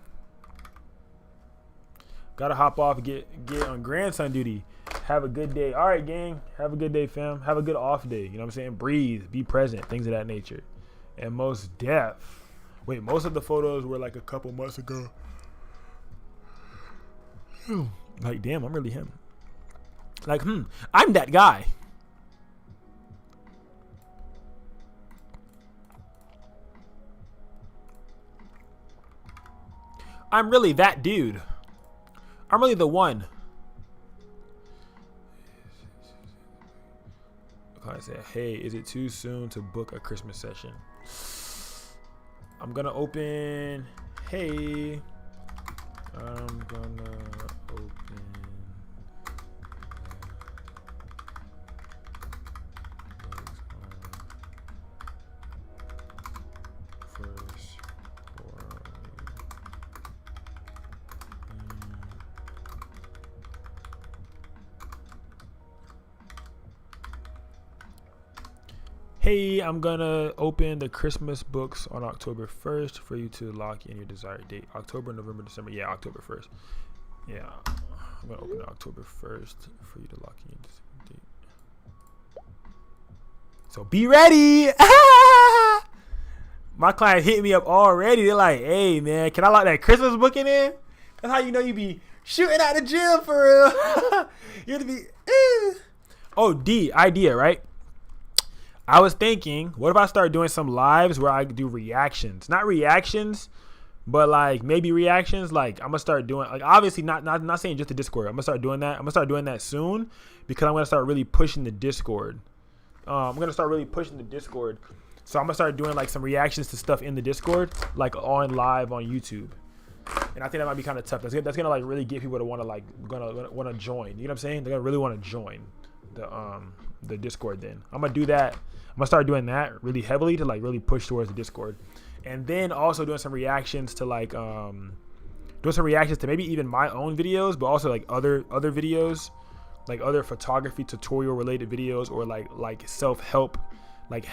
Gotta hop off and get on grandson duty. Have a good day. All right, gang. Have a good day, fam. Have a good off day. You know what I'm saying? Breathe. Be present. Things of that nature. And most of the photos were like a couple months ago. Like, damn, I'm really him. Like, I'm that guy. I'm really that dude. I'm really the one. client said, hey, is it too soon to book a Christmas session? I'm gonna open, hey, I'm gonna open first for hey, I'm gonna open the Christmas books on October 1st for you to lock in your desired date. October, November, December. Yeah, October 1st. Yeah, I'm gonna open it October 1st for you to lock in your December date. So be ready. My client hit me up already. They're like, hey man, can I lock that Christmas booking in? That's how you know you be shooting out the gym for real. You have to be, oh, D, idea, right? I was thinking, what if I start doing some lives where I do reactions? Not reactions, but like maybe reactions. Like I'm gonna start doing, like obviously not saying just the Discord. I'm gonna start doing that. I'm gonna start doing that soon because I'm gonna start really pushing the Discord. I'm gonna start really pushing the Discord. So I'm gonna start doing like some reactions to stuff in the Discord, like on live on YouTube. And I think that might be kind of tough. That's gonna like really get people to want to like want to join. You know what I'm saying? They're gonna really want to join the Discord. Then I'm gonna do that. I'm gonna start doing that really heavily to like really push towards the Discord, and then also doing some reactions to like doing some reactions to maybe even my own videos, but also like other videos, like other photography tutorial related videos, or like self-help, like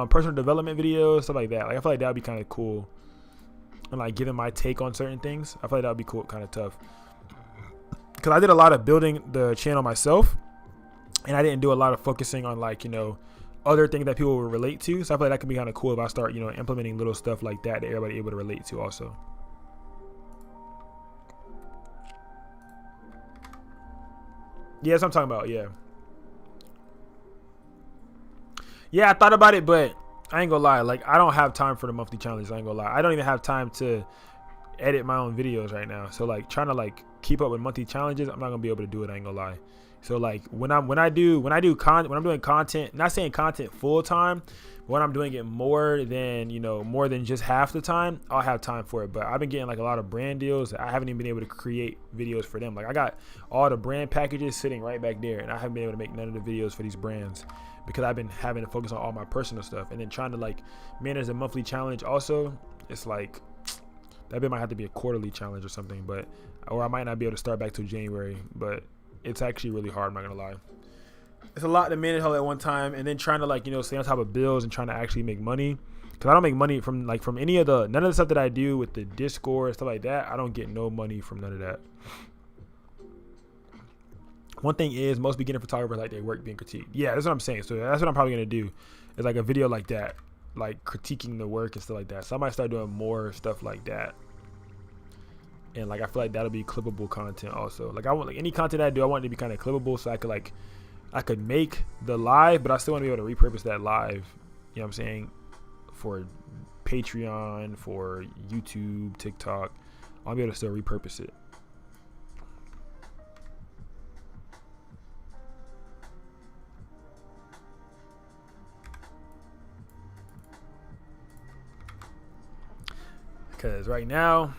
personal development videos, stuff like that. Like I feel like that would be kind of cool, and like giving my take on certain things. I feel like that would be cool, kind of tough, because I did a lot of building the channel myself. And I didn't do a lot of focusing on like, you know, other things that people will relate to. So I feel like that could be kind of cool if I start, you know, implementing little stuff like that everybody able to relate to also. Yeah, that's what I'm talking about. Yeah. Yeah, I thought about it, but I ain't gonna lie. Like, I don't have time for the monthly challenges. I ain't gonna lie. I don't even have time to edit my own videos right now. So like trying to like keep up with monthly challenges, I'm not gonna be able to do it. I ain't gonna lie. So like when I'm doing content, not saying content full time, but when I'm doing it more than just half the time, I'll have time for it. But I've been getting like a lot of brand deals that I haven't even been able to create videos for them. Like I got all the brand packages sitting right back there, and I haven't been able to make none of the videos for these brands because I've been having to focus on all my personal stuff, and then trying to like manage a monthly challenge also. It's like that bit might have to be a quarterly challenge or something, or I might not be able to start back till January, but it's actually really hard. I'm not gonna lie. It's a lot to manage all at one time, and then trying to like, you know, stay on top of bills and trying to actually make money. Cause I don't make money from none of the stuff that I do with the Discord and stuff like that. I don't get no money from none of that. One thing is most beginner photographers like their work being critiqued. Yeah, that's what I'm saying. So that's what I'm probably gonna do. Is like a video like that, like critiquing the work and stuff like that. So I might start doing more stuff like that. And like I feel like that'll be clippable content also. Like I want, like any content I do, I want it to be kind of clippable, so I could make the live, but I still want to be able to repurpose that live. You know what I'm saying? For Patreon, for YouTube, TikTok, I'll be able to still repurpose it. Because right now,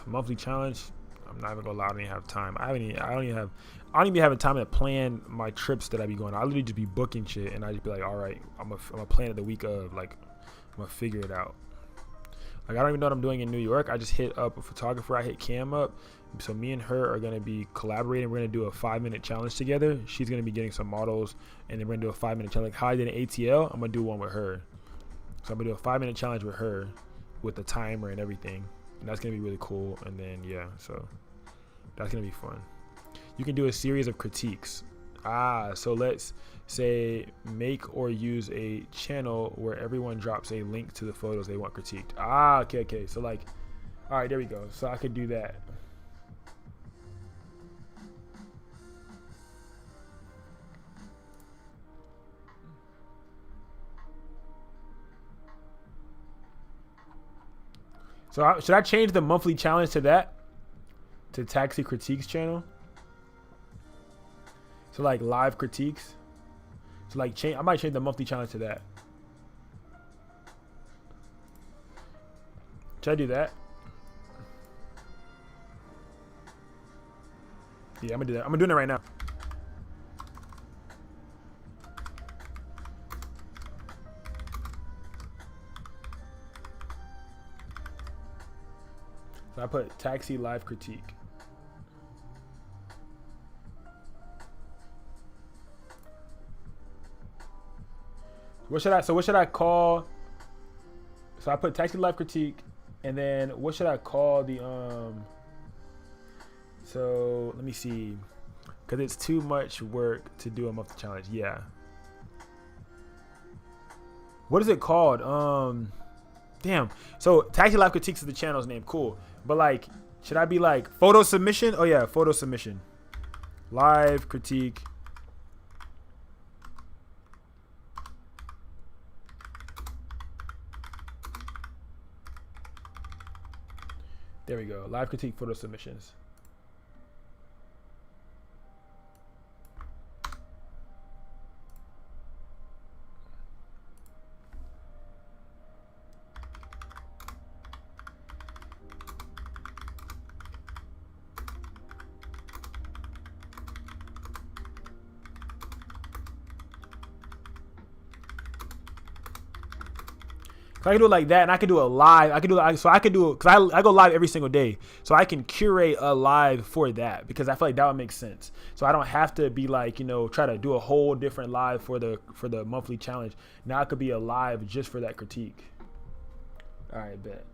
monthly challenge, I'm not even gonna lie, I don't even have time. I don't even be having time to plan my trips that I be going on. I literally just be booking shit, and I just be like, all right, I'm gonna plan it the week of, like I'm gonna figure it out. Like I don't even know what I'm doing in New York. I just hit up a photographer. I hit Cam up. So me and her are gonna be collaborating. We're gonna do a 5-minute challenge together. She's gonna be getting some models, and then we're gonna do a 5-minute challenge. Like how I did an ATL, I'm gonna do one with her. So I'm gonna do a 5-minute challenge with her, with the timer and everything. And that's gonna be really cool. And then yeah, so that's gonna be fun. You can do a series of critiques. So let's say make or use a channel where everyone drops a link to the photos they want critiqued. Okay. So like, all right, there we go. So I could do that. So should I change the monthly challenge to that? To Taxi Critiques channel? So like live critiques? So like change, I might change the monthly challenge to that. Should I do that? Yeah, I'm gonna do that. I'm doing it right now. So I put taxi live critique. What should I call? So I put taxi live critique, and then what should I call the so let me see, because it's too much work to do a monthly challenge. Yeah. What is it called? Damn. So taxi live critiques is the channel's name. Cool. But like, should I be like photo submission? Oh yeah, photo submission. Live critique. There we go. Live critique photo submissions. So I can do it like that, and I can do it live. I can do it, so I can do it because I go live every single day, so I can curate a live for that because I feel like that would make sense. So I don't have to be like, you know, try to do a whole different live for the monthly challenge. Now it could be a live just for that critique. All right, bet.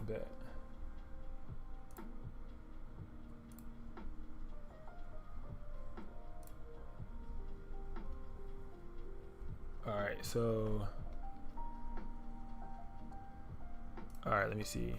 Bet. All right, so all right, let me see.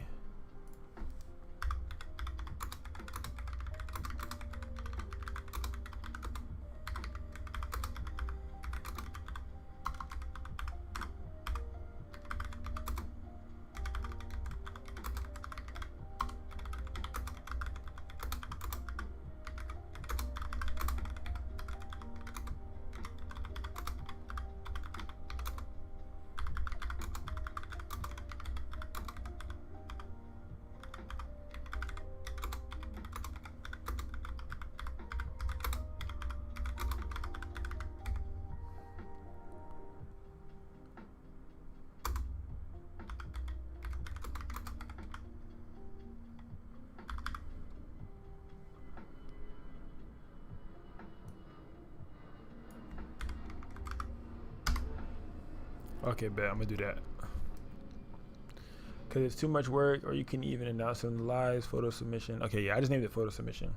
Okay, bet. I'm gonna do that because it's too much work, or you can even announce in the lives photo submission. Okay, yeah, I just named it photo submission.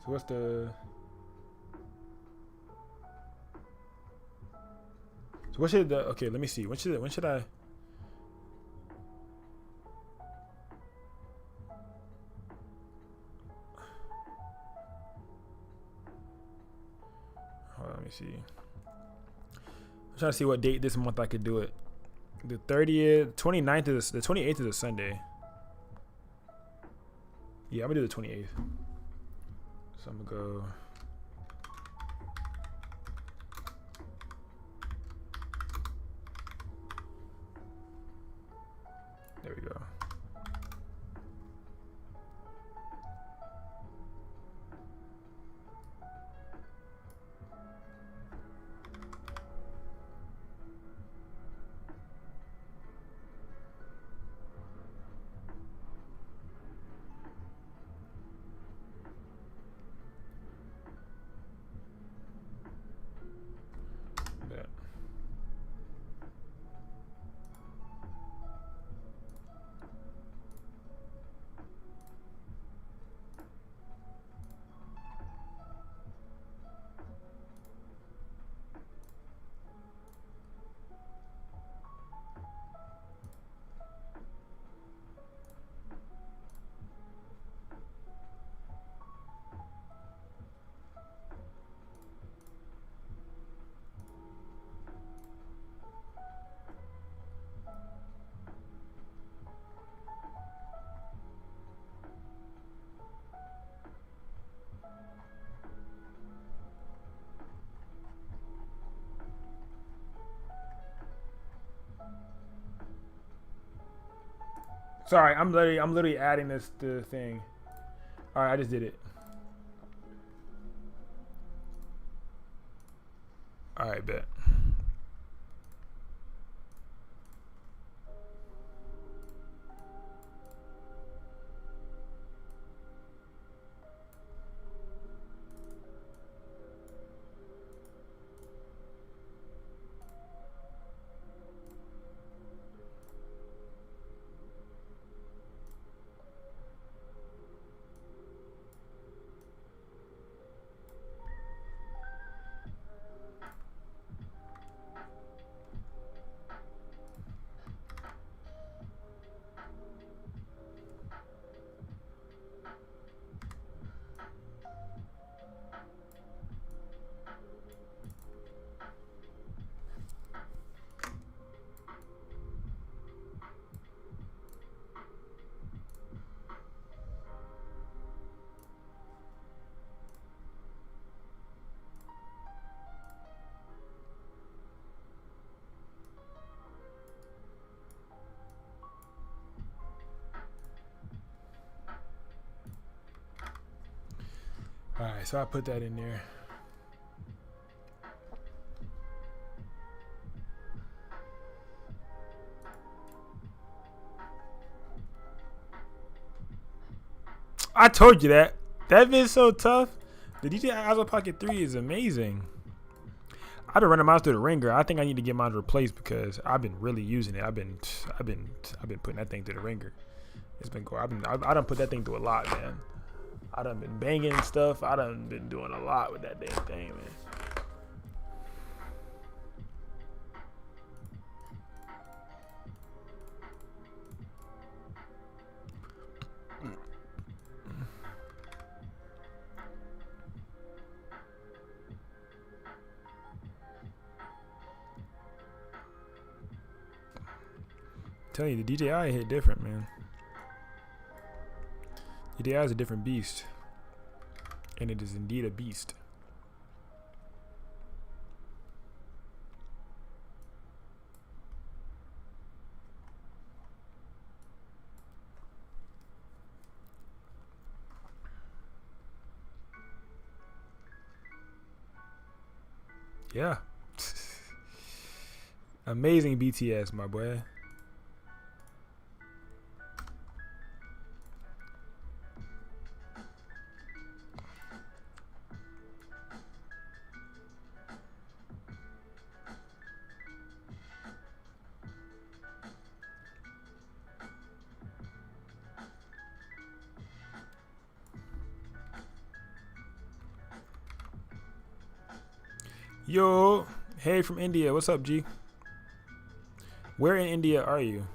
So what's the? So what should the? Okay, let me see. When should I? Hold on, let me see. I'm trying to see what date this month I could do it. The 30th, 29th is the 28th is a Sunday. Yeah, I'm gonna do the 28th. So I'm gonna go. There we go. Sorry, I'm literally adding this to the thing. All right, I just did it. All right, bet. All right, so I put that in there. I told you that. That bit's so tough. The DJI Osmo Pocket 3 is amazing. I've been running mine through the ringer. I think I need to get mine replaced because I've been really using it. I've been putting that thing through the ringer. It's been cool. I done put that thing through a lot, man. I done been banging and stuff. I done been doing a lot with that damn thing, man. Tell you, the DJI hit different, man. DJI is a different beast, and it is indeed a beast. Yeah. Amazing BTS, my boy. Yo, hey from India. What's up, G? Where in India are you?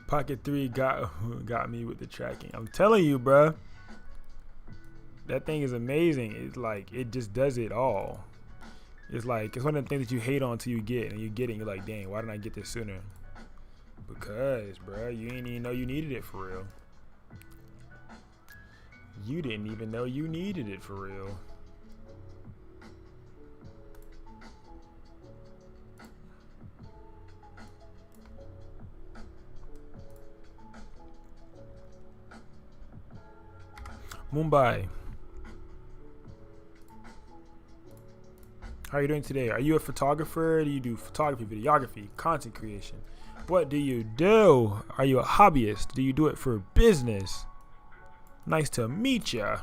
Pocket 3 got me with the tracking. I'm telling you, bruh. That thing is amazing. It's like, it just does it all. It's like, it's one of the things that you hate on until you get, and you get it and you're like, dang, why didn't I get this sooner? Because, bro, you ain't even know you needed it for real. You didn't even know you needed it for real. Mumbai. How are you doing today? Are you a photographer? Do you do photography, videography, content creation? What do you do? Are you a hobbyist? Do you do it for business? Nice to meet ya.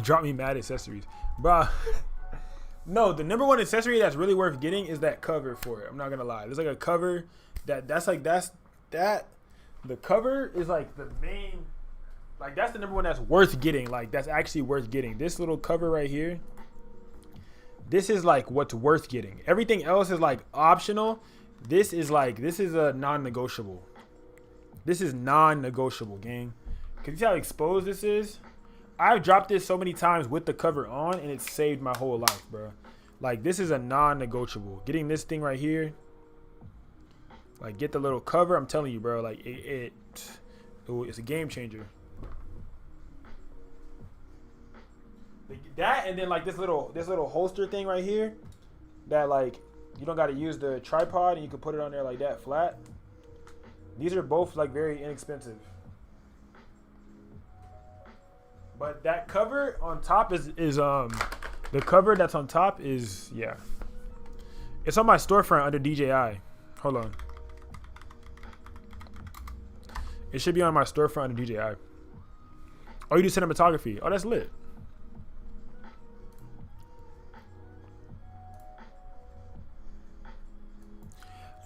Drop me mad accessories. Bruh. No, the number one accessory that's really worth getting is that cover for it. I'm not gonna lie. There's like a cover that's the cover is like the main, like that's the number one that's worth getting. Like that's actually worth getting. This little cover right here, this is like what's worth getting. Everything else is like optional. This is a non-negotiable. This is non-negotiable, gang. Cause you see how exposed this is? I've dropped this so many times with the cover on, and it saved my whole life, bro. Like, this is a non-negotiable. Getting this thing right here, like, get the little cover. I'm telling you, bro. Like, it's a game changer. That, and then like this little holster thing right here, that like you don't got to use the tripod, and you can put it on there like that flat. These are both like very inexpensive. But that cover on top is the cover that's on top is, yeah. It's on my storefront under DJI. Hold on. It should be on my storefront under DJI. Oh, you do cinematography. Oh, that's lit.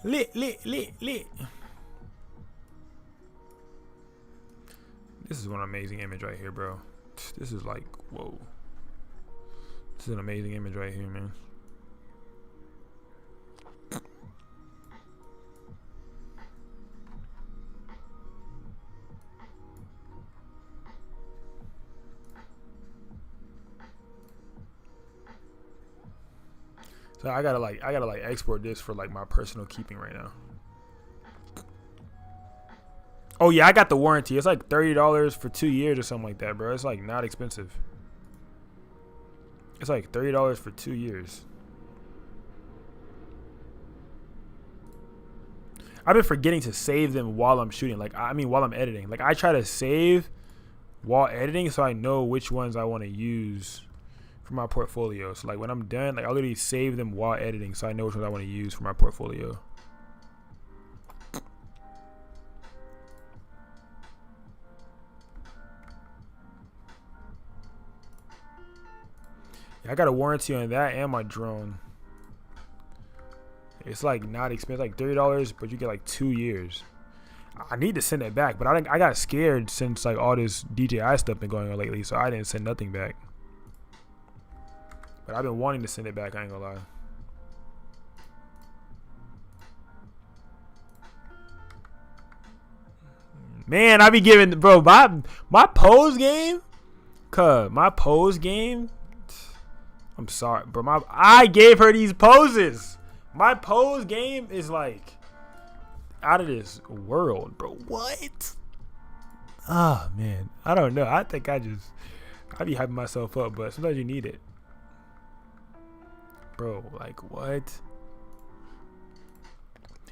Lit. This is one amazing image right here, bro. This is like, whoa. This is an amazing image right here, man. So I gotta like export this for like my personal keeping right now. Oh yeah, I got the warranty. It's like $30 for 2 years or something like that, bro. It's like not expensive. It's like $30 for 2 years. I've been forgetting to save them while I'm shooting. Like, I mean, while I'm editing. Like, I try to save while editing so I know which ones I want to use for my portfolio. So like when I'm done, like I literally save them while editing so I know which ones I want to use for my portfolio. Yeah, I got a warranty on that and my drone. It's like not expensive, like $30, but you get like 2 years. I need to send it back, but I got scared since like all this DJI stuff been going on lately, so I didn't send nothing back. But I've been wanting to send it back, I ain't gonna lie. Man, I be giving, bro, my pose game, I'm sorry, bro, I gave her these poses. My pose game is like out of this world, bro. What? Oh, man. I don't know. I think I be hyping myself up, but sometimes you need it. Bro, like, what?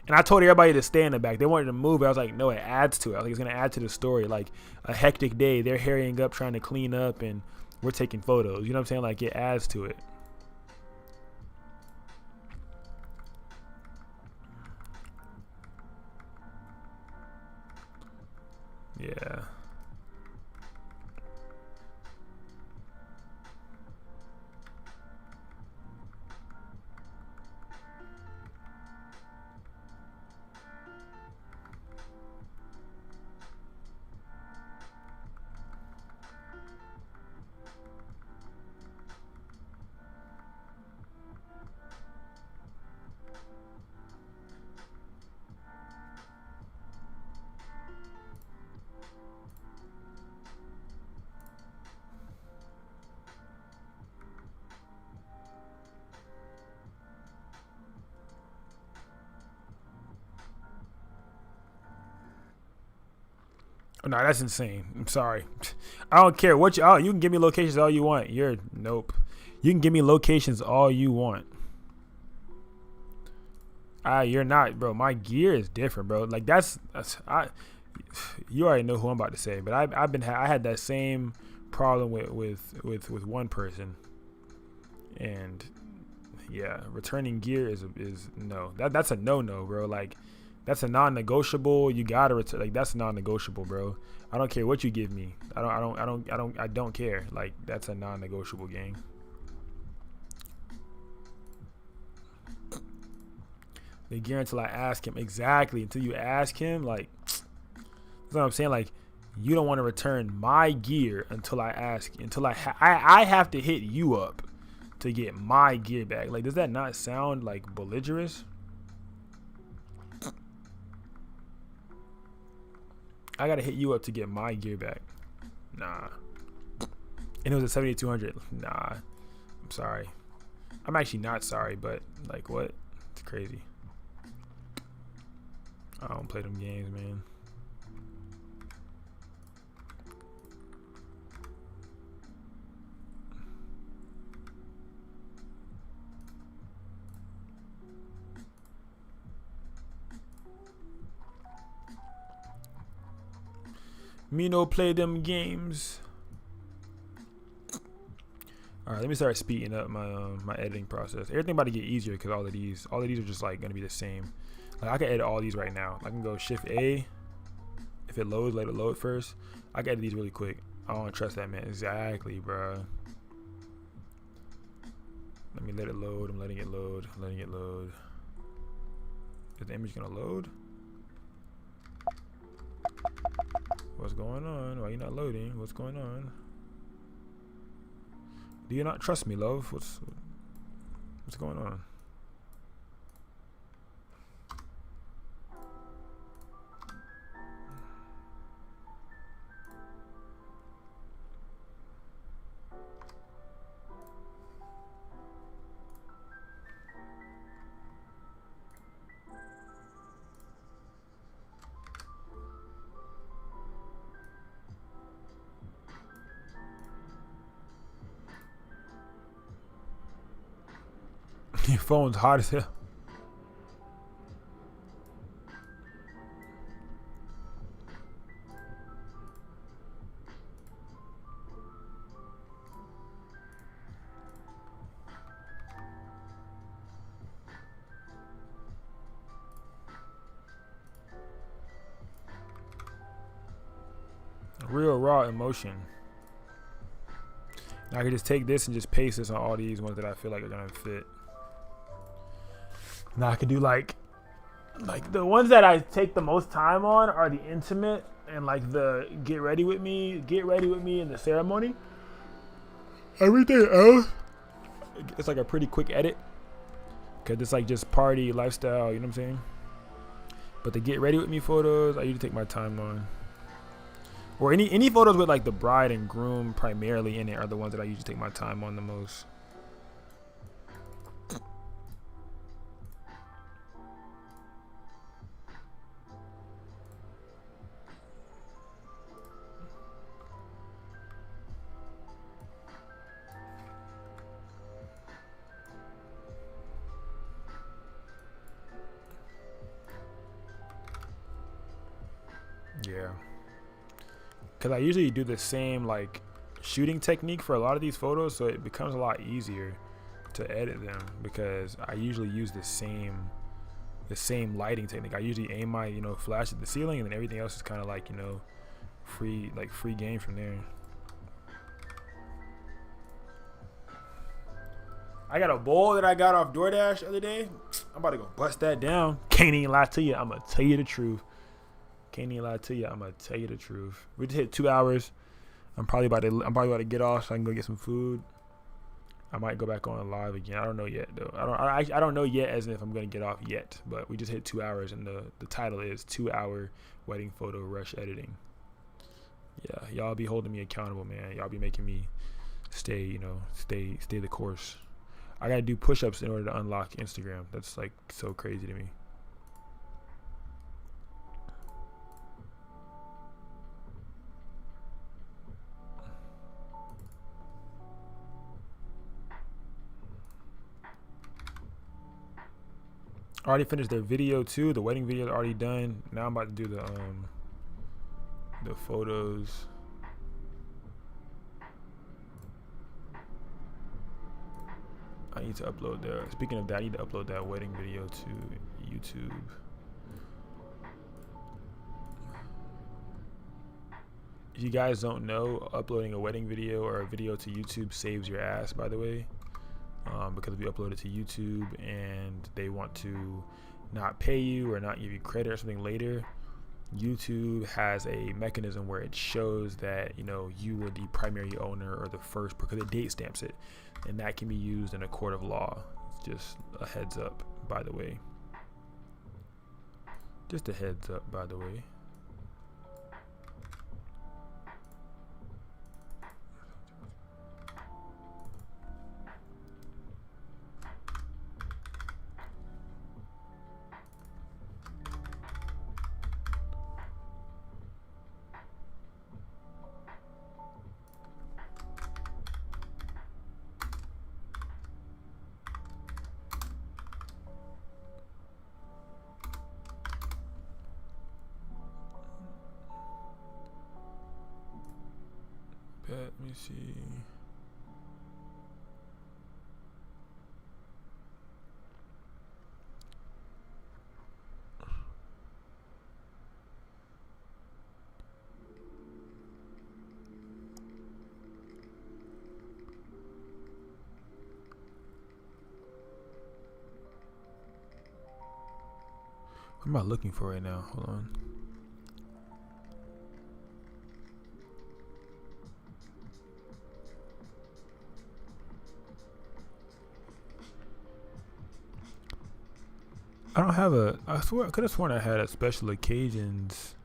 And I told everybody to stay in the back. They wanted to move. I was like, no, it adds to it. I was like, it's going to add to the story. Like, a hectic day. They're hurrying up, trying to clean up, and we're taking photos. You know what I'm saying? Like, it adds to it. Yeah. Oh, no, that's insane. I'm sorry. I don't care what you. Oh, you can give me locations all you want. Nope. You can give me locations all you want. You're not, bro. My gear is different, bro. Like you already know who I'm about to say, but I had that same problem with one person, and yeah, returning gear is no. That's a no, bro. Like. That's a non-negotiable. You gotta return. Like, that's non-negotiable, bro. I don't care what you give me. I don't care. Like, that's a non-negotiable, gang. The gear until I ask him. Exactly. Until you ask him, like, that's what I'm saying. Like, you don't want to return my gear until I ask. Until I have to hit you up to get my gear back. Like, does that not sound like belligerent? I gotta hit you up to get my gear back. Nah. And it was a 7200. Nah. I'm sorry. I'm actually not sorry, but like what? It's crazy. I don't play them games, man. Me no play them games. All right, let me start speeding up my my editing process. Everything about to get easier because all of these are just like gonna be the same. Like I can edit all these right now. I can go Shift A. If it loads, let it load first. I can edit these really quick. I don't trust that, man. Exactly, bro. Let me let it load. I'm letting it load. I'm letting it load. Is the image gonna load? What's going on? Why are you not loading? What's going on? Do you not trust me, love? What's going on? Your phone's hot as hell. Real raw emotion. Now I can just take this and just paste this on all these ones that I feel like are gonna fit. Now I could do like the ones that I take the most time on are the intimate and like the get ready with me in the ceremony. Everything else, it's like a pretty quick edit because it's like just party lifestyle, you know what I'm saying? But the get ready with me photos, I usually take my time on. Or any photos with like the bride and groom primarily in it are the ones that I usually take my time on the most. Yeah. Because I usually do the same like shooting technique for a lot of these photos, so it becomes a lot easier to edit them because I usually use the same lighting technique. I usually aim my flash at the ceiling, and then everything else is kind of like free game from there. I got a bowl that I got off DoorDash the other day. I'm about to go bust that down. Can't even lie to you. I'm gonna tell you the truth. Can't even lie to you. I'm gonna tell you the truth. We just hit 2 hours. I'm probably about to get off so I can go get some food. I might go back on live again. I don't know yet though. I don't know yet as if I'm gonna get off yet. But we just hit 2 hours, and the title is 2 hour wedding photo rush editing. Yeah, y'all be holding me accountable, man. Y'all be making me stay the course. I gotta do push-ups in order to unlock Instagram. That's like so crazy to me. I already finished their video too. The wedding video is already done. Now I'm about to do the photos. I need to upload that. Speaking of that, I need to upload that wedding video to YouTube. If you guys don't know, uploading a wedding video or a video to YouTube saves your ass, by the way. Because if you upload it to YouTube and they want to not pay you or not give you credit or something later, YouTube has a mechanism where it shows that you were the primary owner or the first, because it date stamps it, and that can be used in a court of law. It's just a heads up, by the way. Just a heads up, by the way. Let me see. What am I looking for right now? Hold on. I don't have a. I swear I could have sworn I had a special occasions.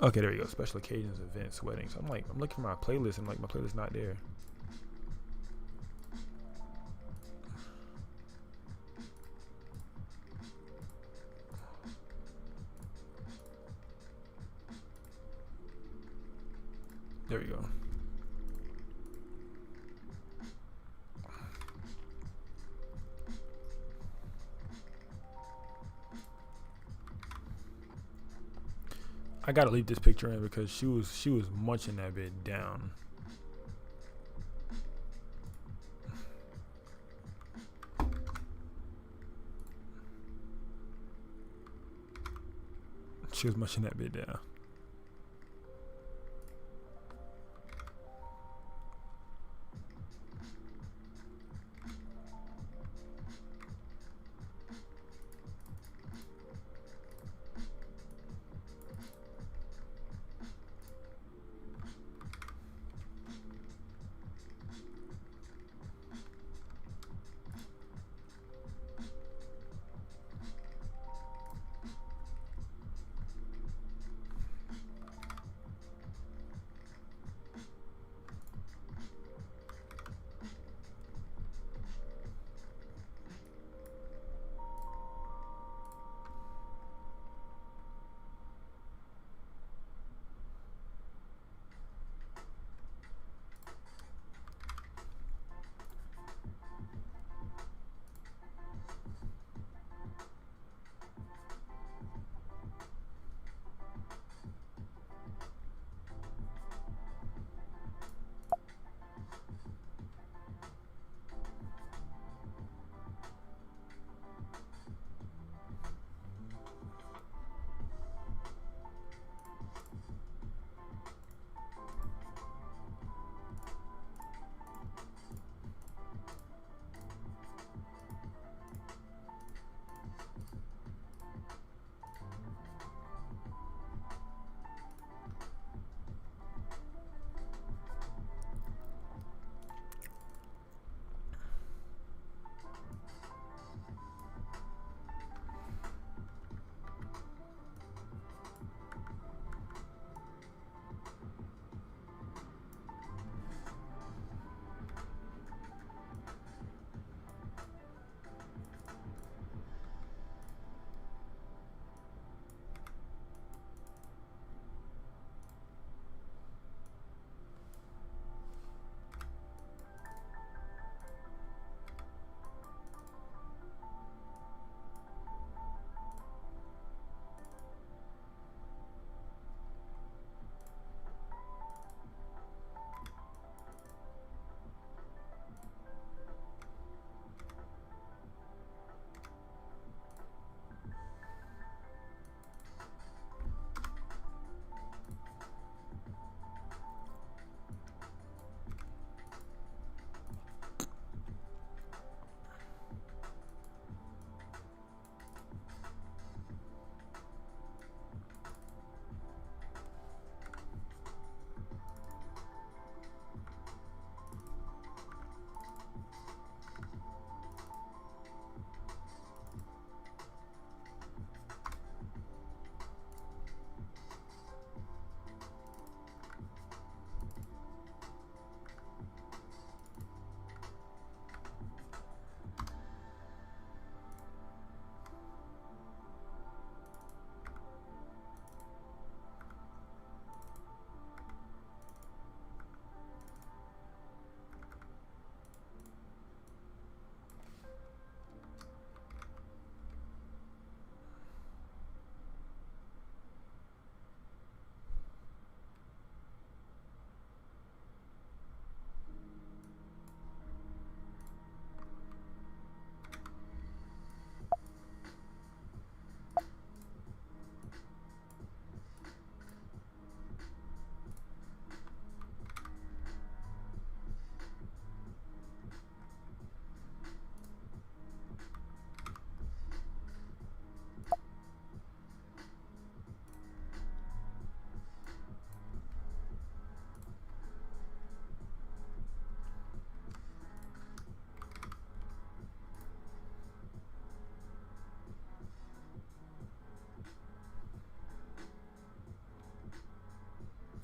Okay, there we go. Special occasions, events, weddings. I'm looking for my playlist, and like my playlist not there. There we go. I gotta leave this picture in because she was munching that bit down. She was munching that bit down.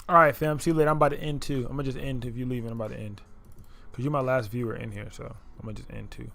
All right, fam. See you later. I'm about to end too. I'm gonna just end if you leave. I'm about to end because you're my last viewer in here, so I'm gonna just end too.